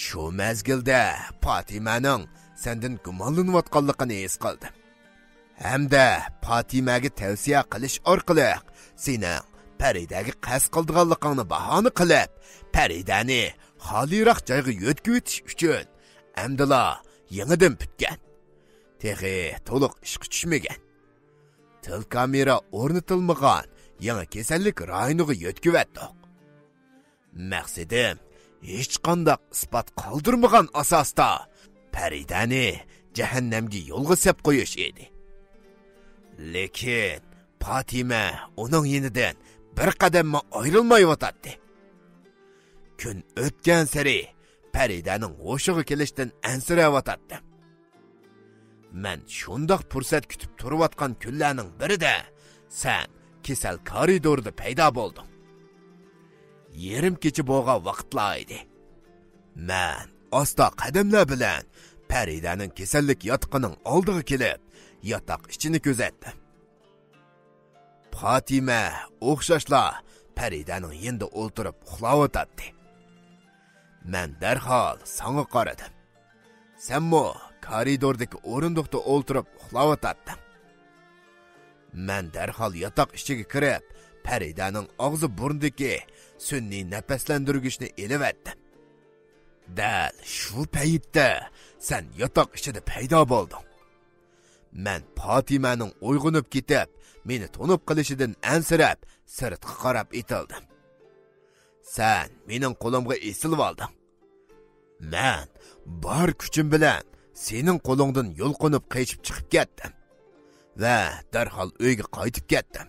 Shu mezgilda Fatimaning sendan gumonlanayotganligini his qildim. Hamda Fatimaga tavsiya qilish orqali sening Faridaga qasd qilganligingni bahona qilib, Faridani xoliroq joyga yo'tkib o'tish uchun amdila yangidan bitgan. Texi to'liq ishga tushmagan. Til kamera o'rnatilmagan yangi kasallik rayoniga yo'tkib o'tdik. Maqsadim hech qanday isbot qoldirmagan asosda Faridani jahannamga yo'lga sep qo'yish edi. Lekin Fatima uning yenidan bir qadamma ayrilmayotdi. Kun o'tgan sari Faridaning o'shiga kelishdan ansirayotdi. Men shundoq fursat kutib turayotgan kunlarning birida sen kasal koridorda paydo bo'lding. Yerim kecha bo'lgan vaqtlar edi. Men asta qadamlar bilan Faridaning kasallik yotqining oldiga kelib, yotoq ichini kuzatdim. Fatima o'xshashla Faridaning endi o'ltirib uxlayotdi. Men darhol sana qaradim. Senmo koridordagi o'rindiqda o'ltirib uxlayotding. Men darhol yotoq ichiga kirib, Faridaning og'zi burundagi sun'iy nafaslantirgichni elib etdim. Dal shu paytda sen yotoq ichida paydo bo'lding. Men Fatimaning uyg'onib ketib, meni to'nib qilishidan ansirab, sirtqa qarab etildim. Sen mening qo'limga esilib olding. Men bor kuchim bilan sening qo'lingdan yo'lqinib qaytib chiqib ketdim va darhol uyga qaytib ketdim.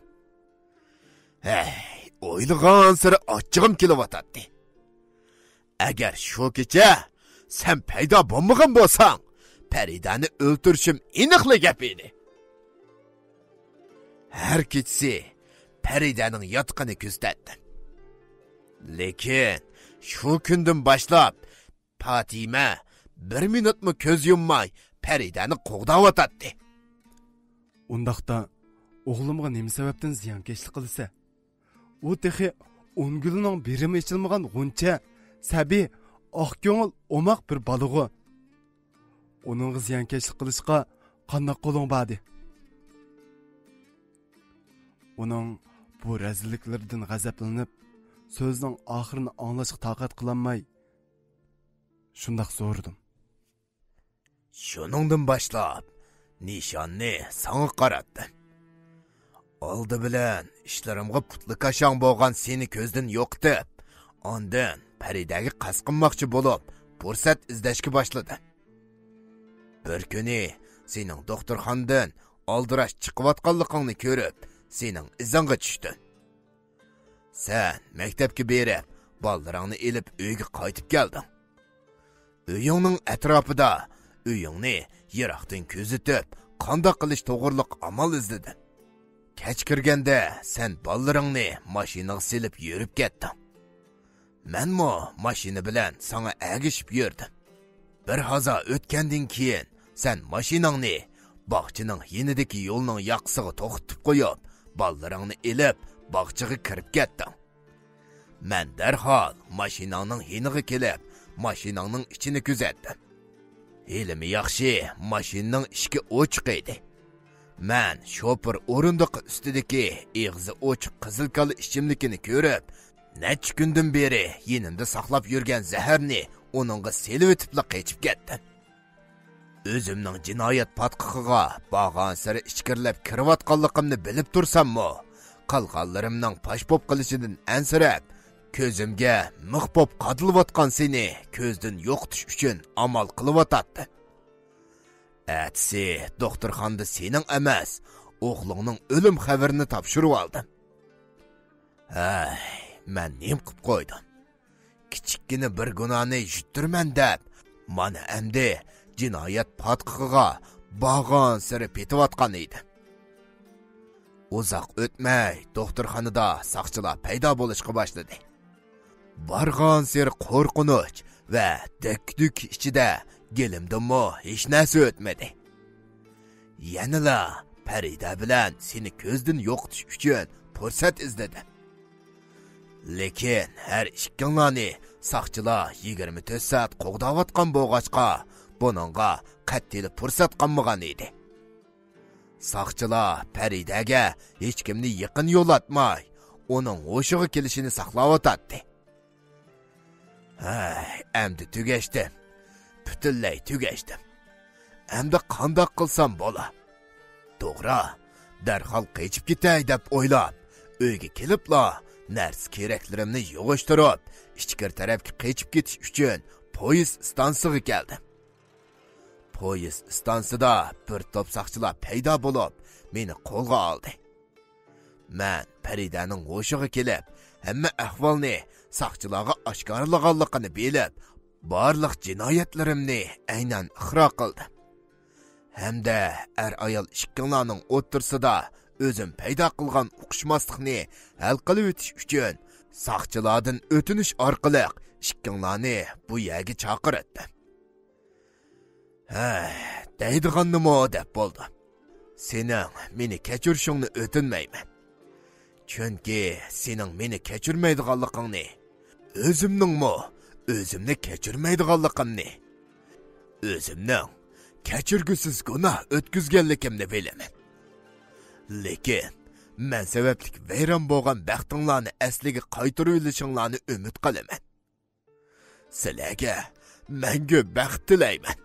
O'ylagan sira ochig'im kelyotdi. Agar shu kecha sen paydo bo'lmagan bo'lsang, Faridani o'ltirishim aniqli gap edi. Har kechasi Faridaning yotqini kuzatdim. Lekin shu kundan boshlab Fatima bir minutmi ko'z yummay Faridani qo'g'dayotdi. Undaqda o'g'limga nima sababdan ziyonkashlik qilsa, u texi 10 gulining birimi ichilmagan g'uncha, sabi, oq ko'ngil omoq bir balig'i. Uning ziyonkashlik qilishga qanday qo'ling bordi? Uning bu razilliklardan g'azablanib, so'zning oxirini anglashga taqat qilolmay shundoq so'radim. Shuningdan boshlab nishonni sana qaratdim. Oldi bilan ishlarimga putli qashang bo'lgan seni ko'zdan yo'qtib, ondan Faridaga qasd qilmoqchi bo'lib, fursat izlashga boshladim. Bir kuni sening doktorxonadan oldirash chiqayotganligingni ko'rib, sening izingga tushdim. Sen maktabga berib, bolalaringni elib uyga qaytib kelding. Uyingning atrofida uyingni yiroqdan kuzatib, qanday qilish to'g'riliq amal izlading. Kech kirganda sen bolalaringni mashinaga silib yurib ketding. Menmo mashina bilan sana agishib yurdim. Bir haza o'tgandan keyin sen mashinangni bog'chining yenidagi yo'lning yoqsiga to'xtatib qo'yib, bolalaringni elib bog'chiga kirib ketding. Men darhol mashinangning yeniga kelib, mashinangning ichini kuzatdim. Elimi yaxshi, mashinaning ishki ochiq edi. Men shofir o'rindiq ustidagi eg'zi ochiq qizil kali ichimlikini ko'rib, necha kundan beri yenimda saqlab yurgan zaharni uningga selib etibla qaytib ketdim. O'zimning jinoyat patqiqiga bog'an sari ichkirlab kirayotganligimni bilib tursam-mu, qilganlarimning pashpop qilishidan ansirab, ko'zimga mix bo'p qadilayotgan seni ko'zdan yo'qotish uchun amal qilyotdi. Atsi doktorxonada sening emas, o'g'lingning o'lim xabarini topshirib oldim. Men nim qilib qo'ydim. Kichikkina bir gunohni yuttirman deb, mana endi jinoyat patqiqiga bağan siri petiyotgan edi. Uzoq o'tmay doktorxonada saqchilar paydo bo'lishga boshladi. Bargan siri qo'rqinch va dakduk ichida gelimdimi hech narsa o'tmadi. Yanila Farida bilan seni ko'zdan yo'qotish uchun fursat izladim. Lekin har ikkalani saqchilar 24 soat qo'g'dayotgan bo'lg'achqa buningga qattiq fursat qolmagan edi. Saqchilar Faridaga hech kimni yaqin yo'latmay, uning o'shiga kelishini saqlayotdi. Endi tugashdim. Butunlay tugashdim. Endi qandoq qilsam bo'la? To'g'ri, darhol qochib ketay deb o'ylab, uyga kelibla narsa keraklarimni yig'ishtirib, ichkir tarafga qochib ketish uchun poyezd stansiyasiga keldim. Poyezd stansiyasida bir top saqchilar paydo bo'lib, meni qo'lga oldi. Men Faridaning o'shiga kelib, hamma ahvolni saqchilarga oshkorlaganligini bilib, barliq jinoyatlarimni aynan iqro qildim. Hamda ayol ikkilarning o'rtasida o'zim paydo qilgan uqishmaslikni hal qilib o'tish uchun saqchilardan o'tinish orqali ikkilarni bu yerga chaqirdim. Deydiganimi deb bo'ldi. Sening meni kechirishingni o'tinmayman. Chunki sening meni kechirmaydiganligingni, o'zimni kechirmaydiganligimni, o'zimning kechirgusiz gunoh o'tkazganligimni bilaman. Lekin men sabablik vayron bo'lgan baxtinglarni asliga qaytarib olishinglarni umid qilaman. Sizlarga mangu baxt tilayman.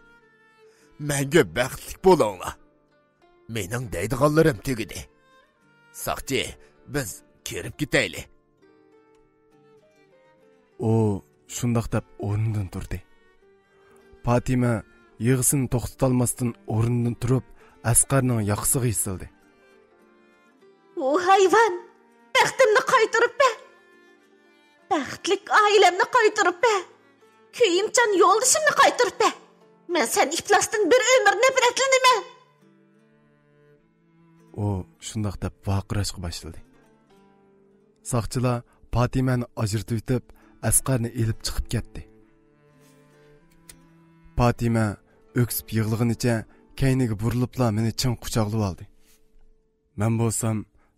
Menga baxtli bo'linglar. Mening deydiganlarim tugadi. Saqchi, biz kirib ketaylik. O shundoq deb o'rnidan turdi. Fatima yig'isini to'xtatolmasdan o'rnidan turib, Asqarning yoqasiga yisildi. O hayvon, baxtimni qaytarib-be. Baxtlik oilamni qaytarib-be. Kuyimchan yo'ldishimni qaytarib-be. Men sen iflasdan bir ömür nefretlenimen. O shundoq deb vaqirashga boshladi. Saqchilar Fatimani ajratib etib, Asqarni elib chiqib ketdi. Fatima öksüp yig'lig'inicha kayniga burilibla meni chin quchoqlab oldi. Men bo'lsam,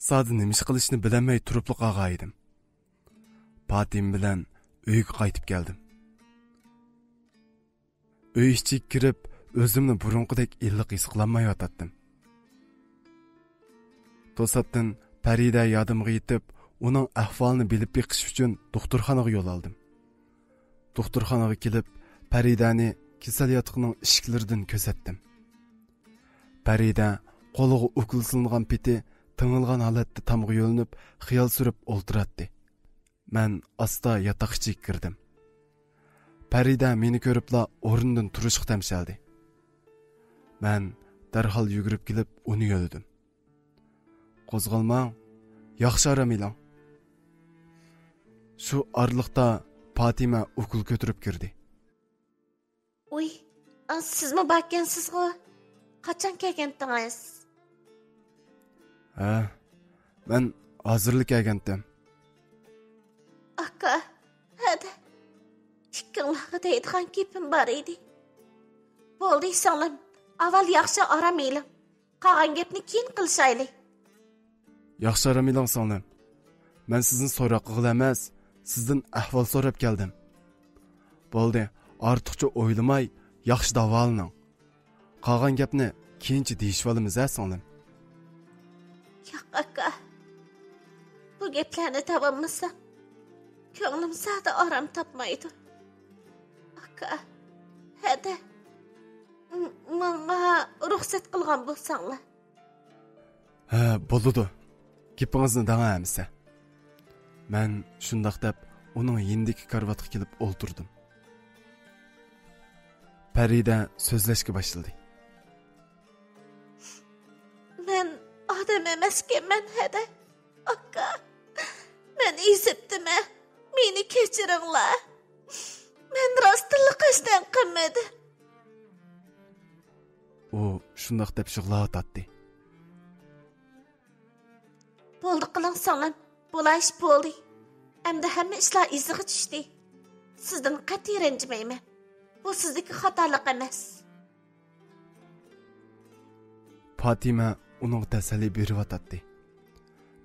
sadi nima ish qilishni bilmay turibli qolgan edim. Fatima bilan uyga qaytib keldim. Uy ichiga kirib, o'zimni burunqidek illiq his qilolmayotdim. To'satdan Farida yodimga yetib, uning ahvolini bilib beqish uchun doktorxonaga yo'l oldim. Doktorxonaga kelib, Faridani kasal yotiqning eshiklaridan ko'rsatdim. Farida qo'liga ukol silingan peti tingilgan holatda tomga yo'linib, xiyol surib o'ltiratdi. Men asta yotoq ichiga kirdim. Farida meni ko'ribla o'rnidan turishga tamshaldi. Men darhol yugurib kelib uni yo'lidim. Qo'zg'almang, yaxshi aramilang. Shu orliqda Fatima ukol ko'tarib kirdi. Oy, sizmi bakkansizg'u? Qachon kelgandingiz? Men hozirlik kelgandim. Aka, hadi. Ikkinlarga deydigan gapim bor edi. Bo'ldi, singlim. Avval yaxshi aramaylik. Qolgan gapni keyin qilishaylik. Yaxshi aramilang singlim. Men sizni so'roq qilib emas, sizdan ahvol so'rab keldim. Bo'ldi, ortiqcha o'ylamay, yaxshi davolaning. Qolgan gapni keyinchi deyishib olamiz, singlim. Yo'q, aka. Bu gaplarni tavammisam, ko'nglim sada orom topmaydi. Aka, hadi. Menga ruxsat qilgan bo'lsanglar. Bo'ldi. Gapingizni dangayamsa. Men shundoq deb uning yindiki karvatga kelib o'ltirdim. Farida so'zlashga boshladi. Men odam emasman, hada. Aka, men ezibdim. Meni kechiringlar. Men rostlik qilishdan qilmadim. U shundoq deb yig'layotdi. Bo'ldi qiling singlim, bo'lash bo'ldi. Endi hamma ishlar iziga tushdi. Sizdan qat'iy ranjimayman. Bu sizniki xatolik emas. Fatima uning tasalli beryotdi.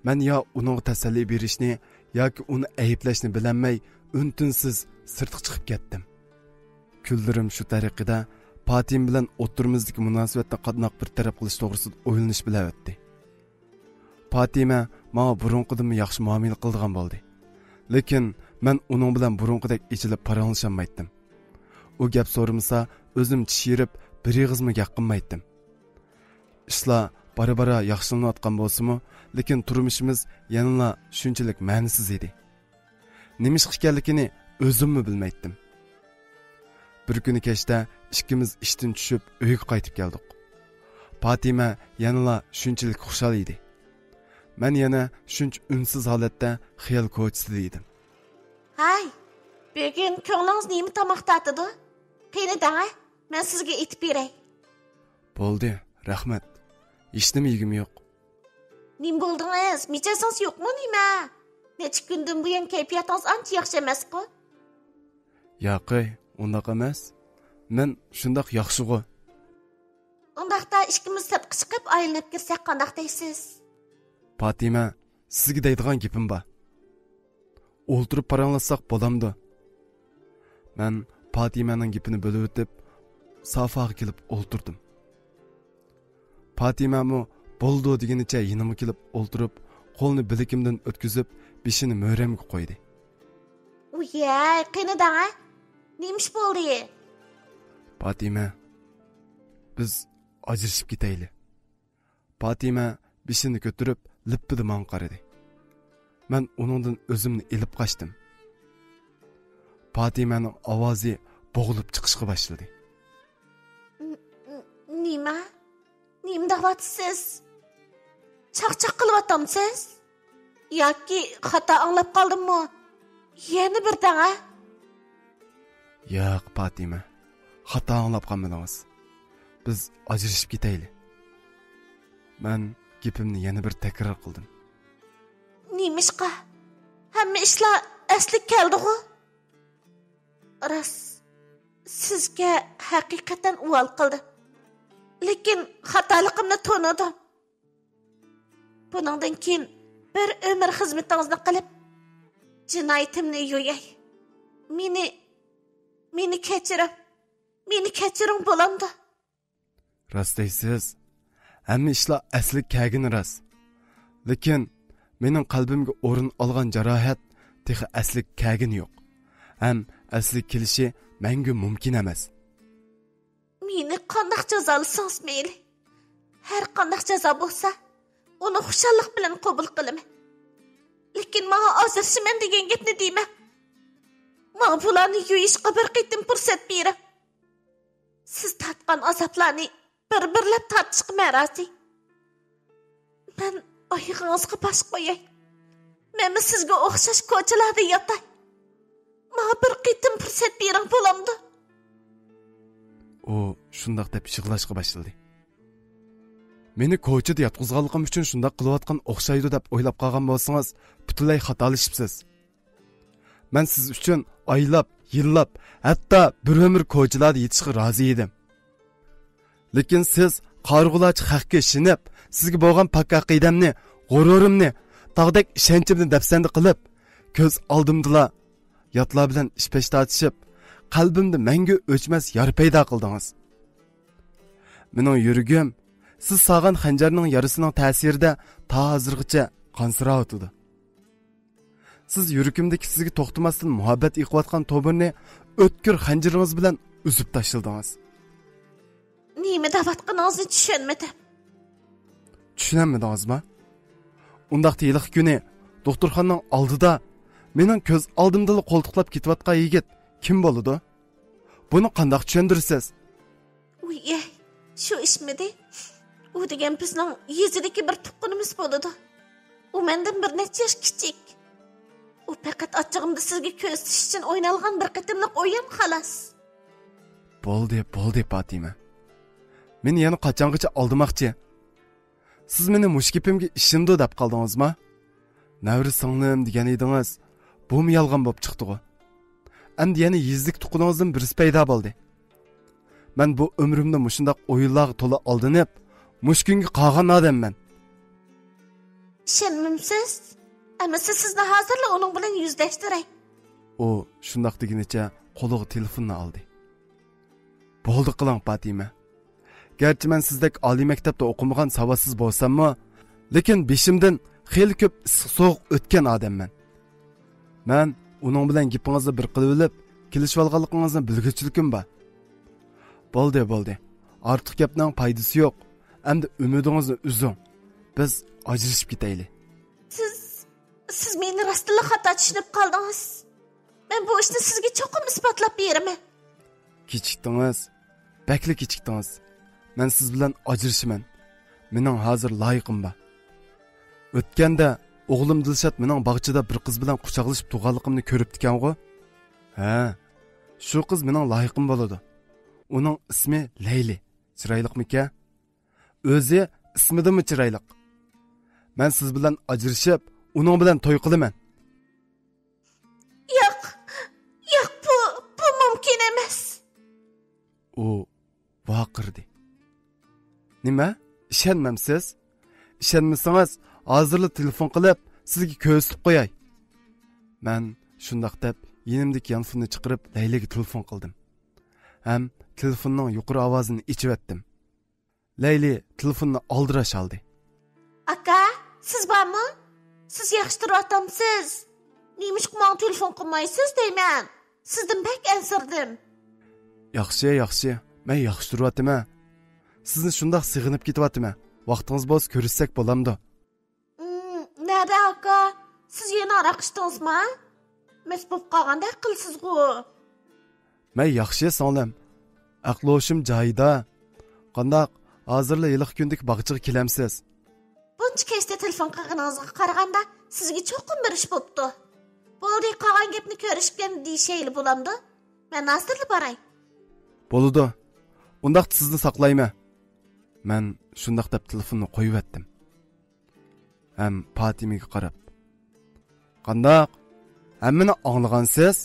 Men yo uning tasalli berishni yoki uni ayblashni bilmay, untinsiz sirtqa chiqib ketdim. Kunlarim shu tariqada Fatim bilan o'tirimizdagi munosabatni qatnoq bir taraf qilish to'g'risida o'ylanish bilan o'tdi. Fatima menga burunqidan yaxshi muomala qildigan bo'ldi. Lekin men uning bilan burunqidek ichilib paranglashmaydim. U gap so'ramasa, o'zim tishirib, bir ig'izmi gap qilmaydim. Ishlar bara-bara yaxshilanayotgan bo'lsa-mu, lekin turmushimiz yanada shunchalik ma'nisiz edi. Nima ish ekanligini o'zimmi bilmaydim. Bir kuni kechda ikkimiz ishdan tushib uyga qaytib keldik. Fatima yanada shunchalik xushal edi. Men yana shunch unsiz holatda xiyol ko'chsida edim. Hay, bugun ko'nglingiz nima tomoq tatidi? Qiynadan, men sizga aytib beray. Bo'ldi, rahmat. Ishnim yegim yo'q. Nim bo'ldingiz? Mijasingiz yo'qmi nima? Necha kundan buyon kayfiyatingiz ancha yaxshi emas-ku? Yo'q, undaq emas. Men shundoq yaxshi-ku. Undaqda ikkimiz sirtqa chiqib aylanib kirsak qanday deysiz? Fatima, sizga deydigan gapim bor. O'ltirib paranglasak bo'lamdi. Men Fatimaning gapini bo'lib o'tib, sofaga kelib o'ltirdim. Fatima mu bo'ldi deganicha yanimga kelib o'ltirib, qo'lni bilikimdan o'tkazib, beshini mo'ramga qo'ydi. Uyay, qiynadan, nemish bo'ldi? Fatima, biz ajrashib ketayli. Fatima beshini ko'tarib, lippida men qaradi. Men uningdan o'zimni elib qochdim. Fatimaning ovozi bo'g'ilib chiqishga boshladi. Nima? Nima deyapsiz? Chaqchaq qilyapsiz? Yoki xato anglab qoldimmi? Yana birdan a? Yo'q, Fatima. Xato anglab qolmadingiz. Biz ajrashib ketayli. Men gapimni yana bir takror qildim. Nimishqa? Hamma ishlar asli keldi-ku. Ras, sizga haqiqatan uval qildi. Lekin xatoligimni to'nadim. Buningdan keyin bir umr xizmatingizni qilib, jinoyatimni yo'yay. Meni kechiring bo'lamdi. Rastaysiz. Hamma ishlar asli kagini ras. Lekin mening qalbimga o'rin olgan jarohat texi asli kagin yo'q. Ham asli kelishi menga mumkin emas. Meni qanday jazolasangiz mayli. Har qanday jazo bo'lsa, uni xushallik bilan qabul qilaman. Lekin menga ozirsiman degan gapni deyman. Men bularni yo'yishga bir qitim fursat bering. Siz tatgan azoblarni bir-birlab tatishga marozi. Men oyog'ingizga bosh qo'yay. Men sizga o'xshash ko'chalarda yotay. Menga bir qitim fursat bering bo'lamdi. O shundoq deb yig'lashga boshladi. Meni ko'chada yotqizganligim uchun shundoq qilayotgan o'xshaydi deb o'ylab qolgan bo'lsangiz, butunlay xatolashibsiz. Men siz uchun oylab, yillab, hatto bir umr ko'chalarda yetishga rozi edim. Lekin siz qarg'ulachi haqqa shinib, sizga bo'lgan pak aqidamni, g'ururimni, tog'dek ishonchimni dafsanda qilib, ko'z oldimda yotlar bilan ishpesh tortishib, qalbimda mangu o'chmas yar paydo qildingiz. Mening yuragim siz sog'an xanjarning yarisining ta'sirida ta hozirgacha qansirab o'tdi. Siz yuragimdagi sizga to'xtamasdan muhabbat iqiyotgan to'birni o'tkir xanjaringiz bilan uzib tashladingiz. Nima deyotganingizni tushunmadim. Tushunmadingizmi? Undaqda yiliq kuni doktorxonaning oldida mening ko'z oldimda qo'ltiqlab ketayotgan yigit kim bo'ladi? Buni qanday tushundirsiz? Uy, shu ishmidi? U degan bizning yezidagi bir tuqqunimiz bo'ladi. U mendan bir necha yosh kichik. U faqat ochig'imda sizga ko'z tish uchun o'ynalgan bir qitimliq o'yin xolos. Bo'ldi, Fatima. meni yana qachongacha aldamoqchi? Siz meni mush gapimga ishindi deb qoldingizmi? Navri singlim degan edingiz, bu mi yolg'on bo'lib chiqdi-ku? Endi yana yizlik tuquningizdan birisi paydo bo'ldi. Men bu umrimda mushundaq o'yinlarga to'la aldanib, mush kunga qolgan odamman. Ishonmamsiz? Ammo sizni hozirla uning bilan yuzlashtiray. O shundaq deginicha qo'liga telefonni oldi. Bo'ldi qiling Fatima. Gerçi men sizdek oliy maktabda o'qimagan savodsiz bo'lsam-mu, lekin beshimdan xeyli ko'p issiq-sovuq o'tgan odamman. Men uning bilan gapingizni bir qilib olib, kelishib olganligingizni bilguvchiligim bor. Bo'ldi. Ortiq gapning foydasi yo'q. Endi umidingizni uzing. Biz ajrashib ketaylik. Siz meni rostla xato tushunib qoldingiz. Men bu ishni sizga cho'qim isbotlab beraman. Kechikdingiz. Bakli kechikdingiz. Men siz bilan ajrashiman. Mening hozir loyiqim bor. O'tganda o'g'lim Dilshod mening bog'chada bir qiz bilan quchoqlashib turganligimni ko'ribdi-ku. Ha, shu qiz mening loyiqim bo'ladi. Uning ismi Leyli. Chiroyliqmi-ka? O'zi ismidimi chiroyliq? Men siz bilan ajrashib, uning bilan to'y qilaman. Yo'q, bu mumkin emas. O vaqirdi. Nima? Ishonmamsiz? Ishonmasangiz, hozirla telefon qilib, sizga ko'rsatib qo'yay. Men shundaq deb, yenimdagi yanfonni chiqarib, Layliga telefon qildim. Ham telefonning yuqori ovozini ichivetdim. Layli telefonni aldirash oldi. Aka, siz bormi? Siz yaxshi turyapsiz. Nemish menga telefon qilmaysiz deyman. Sizdan bak ansirdim. Yaxshi. Men yaxshi turyapman. Sizni shundaq sig'inib ketyapman. Vaqtingiz bo'lsa ko'rishsak bo'lamdi. Nada aka? Siz yana aroq ichdingizmi? Mes bo'lib qolganda qilsiz-ku. Men yaxshi sog'lam. Aqloshim joyida. Qandaq hozirla yiliq kundik bog'chiga kelamsiz. Buncha kechda telefon qilganingizga qaraganda sizga cho'qim bir ish bo'pti. Bo'ldi, qolgan gapni ko'rishgan deyishayli bo'lamdi. Men hozirla boray. Bo'ldi. Undaq sizni saqlayman. Men shundaq deb telefonni qo'yib etdim. Ham Fatimaga qarab. Qandaq? Hammani anglagansiz?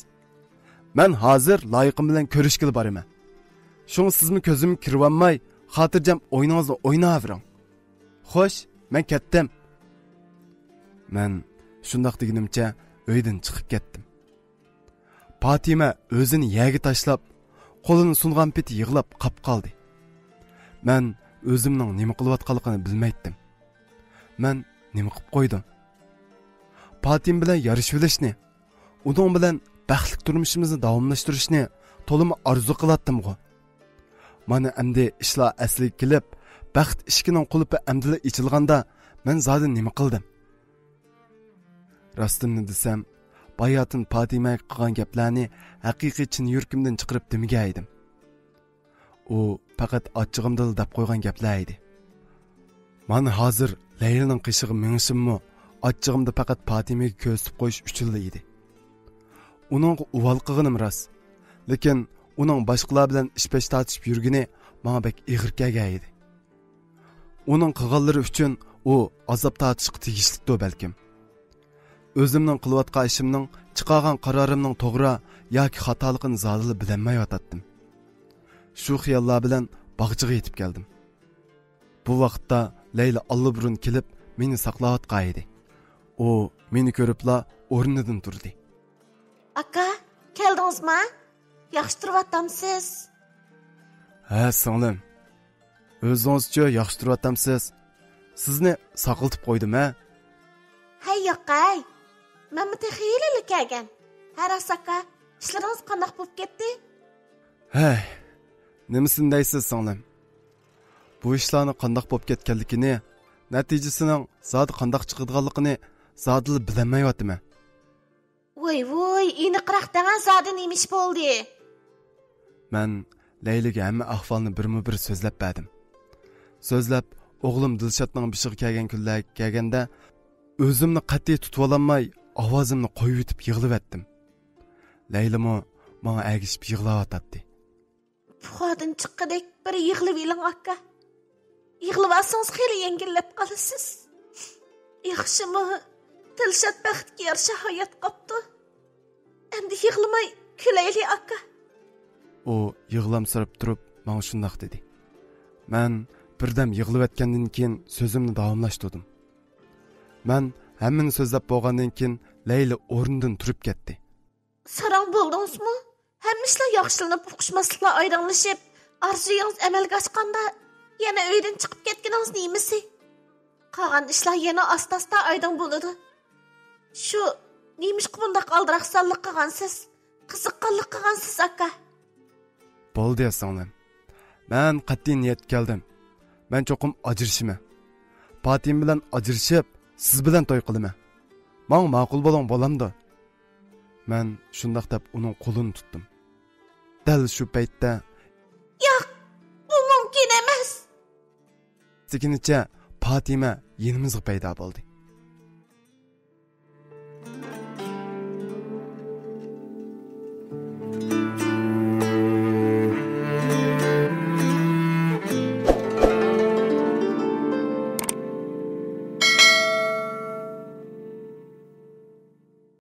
Men hozir loyiqim bilan ko'rishga boraman. Şunu sizmi ko'zimga kirib olmay, xotirjam o'yningizni o'ynayavering. Xo'sh, men ketdim. Men shundaq deganimcha uydan chiqib ketdim. Fatima o'zini yerga tashlab, qo'lini sungan peti yig'lab qap qoldi. Men o'zimning nima qilayotganligini bilmaydim. Men nima qilib qo'ydim? Fatima bilan yarışib uning bilan baxtli turmushimizni davomlashtirishni to'liq orzu qilatdim-ku. Mana endi ishlar asliga kelib, baxt ishkining qulupi amdila ichilganda men zodi nima qildim? Rostini desam, bayotin Fatimaga qilgan gaplarni haqiqiy chin yurkimdan chiqarib demiga edim. U faqat ochig'imdil deb qo'ygan gaplar edi. Mana hozir Laylining qishig'i minishimmi, ochig'imda faqat Fatimaga ko'rsatib qo'yish uchun edi. Uning uval qilganim rost, lekin uning boshqalar bilan ish-pesh tortishib yurgani menga bek ig'ir kelgan edi. Uning qilganlari uchun u azob tortishga tegishlidir balkim. O'zimning qilayotgan ishimning, chiqargan qarorimning to'g'ri yoki xatoligini zodili bilmayotdim. Shu xiyollar bilan bog'chiga yetib keldim. Bu vaqtda Layla allaburun kelib meni saqlayotgan edi. U meni ko'ribla o'rnidan turdi. Aka, keldingizmi? Yaxshi turyapsiz? Ha, singlim. O'zingizcha yaxshi turyapsiz. Sizni saqiltib qo'ydim-a? Hay yo'qay. Men xiyillik kelgan. Haras aka, ishlaringiz qanday bo'lib ketdi? Hey, nimasini deysiz singlim? Bu ishlarni qanday bo'lib ketganligini, natijasining zodi qanday chiqadiganligini zodili bilmayapman. Voy, iniqroq degan zodi nemish bo'ldi? Men Layliga hamma ahvolni birma-bir so'zlab berdim. So'zlab, o'g'lim Dilshodning bishiga kelgan kunlar kelganda o'zimni qat'iy tutib ololmay, ovozimni qo'yib yetib yig'lab etdim. Laylimi menga agishib yig'layotdi. Buxodan chiqqidek bir yig'lab eling aka. yig'lavatsangiz xeyli yengillab qolasiz. Yaxshimi, Dilshod baxtga yarasha hayot qopdi. Endi yig'lamay kulayli aka. U yig'lamsirab turib, menga shundoq dedi. Men birdan yig'layotgandan keyin so'zimni davomlashtirdim. Men hammani so'zlab bo'lgandan keyin Leyla o'rnidan turib ketdi. Sarang bo'ldingizmi? Hamma ishlar yaxshilanib, uqishmasliklar aydanlashib, orzuyingiz amalga oshganda yana uydan chiqib ketganingiz nemisi? Qolgan ishlar yana asta-asta aydan bo'ladi. Shu nemishqa bundaq aldiraqsanlik qilgansiz, qiziqqanlik qilgansiz aka. Bo'ldi singlim. Men qat'iy niyat keldim. Men cho'qim ajrashima. Fatim bilan ajrashib, siz bilan to'y qilaman. Men ma'qul bo'ling bo'lamdi. Men shundoq deb uning qo'lini tutdim. Dal shu paytda Yo'q, bu mumkin emas. Sekinicha Fatima yenimizga paydo bo'ldi.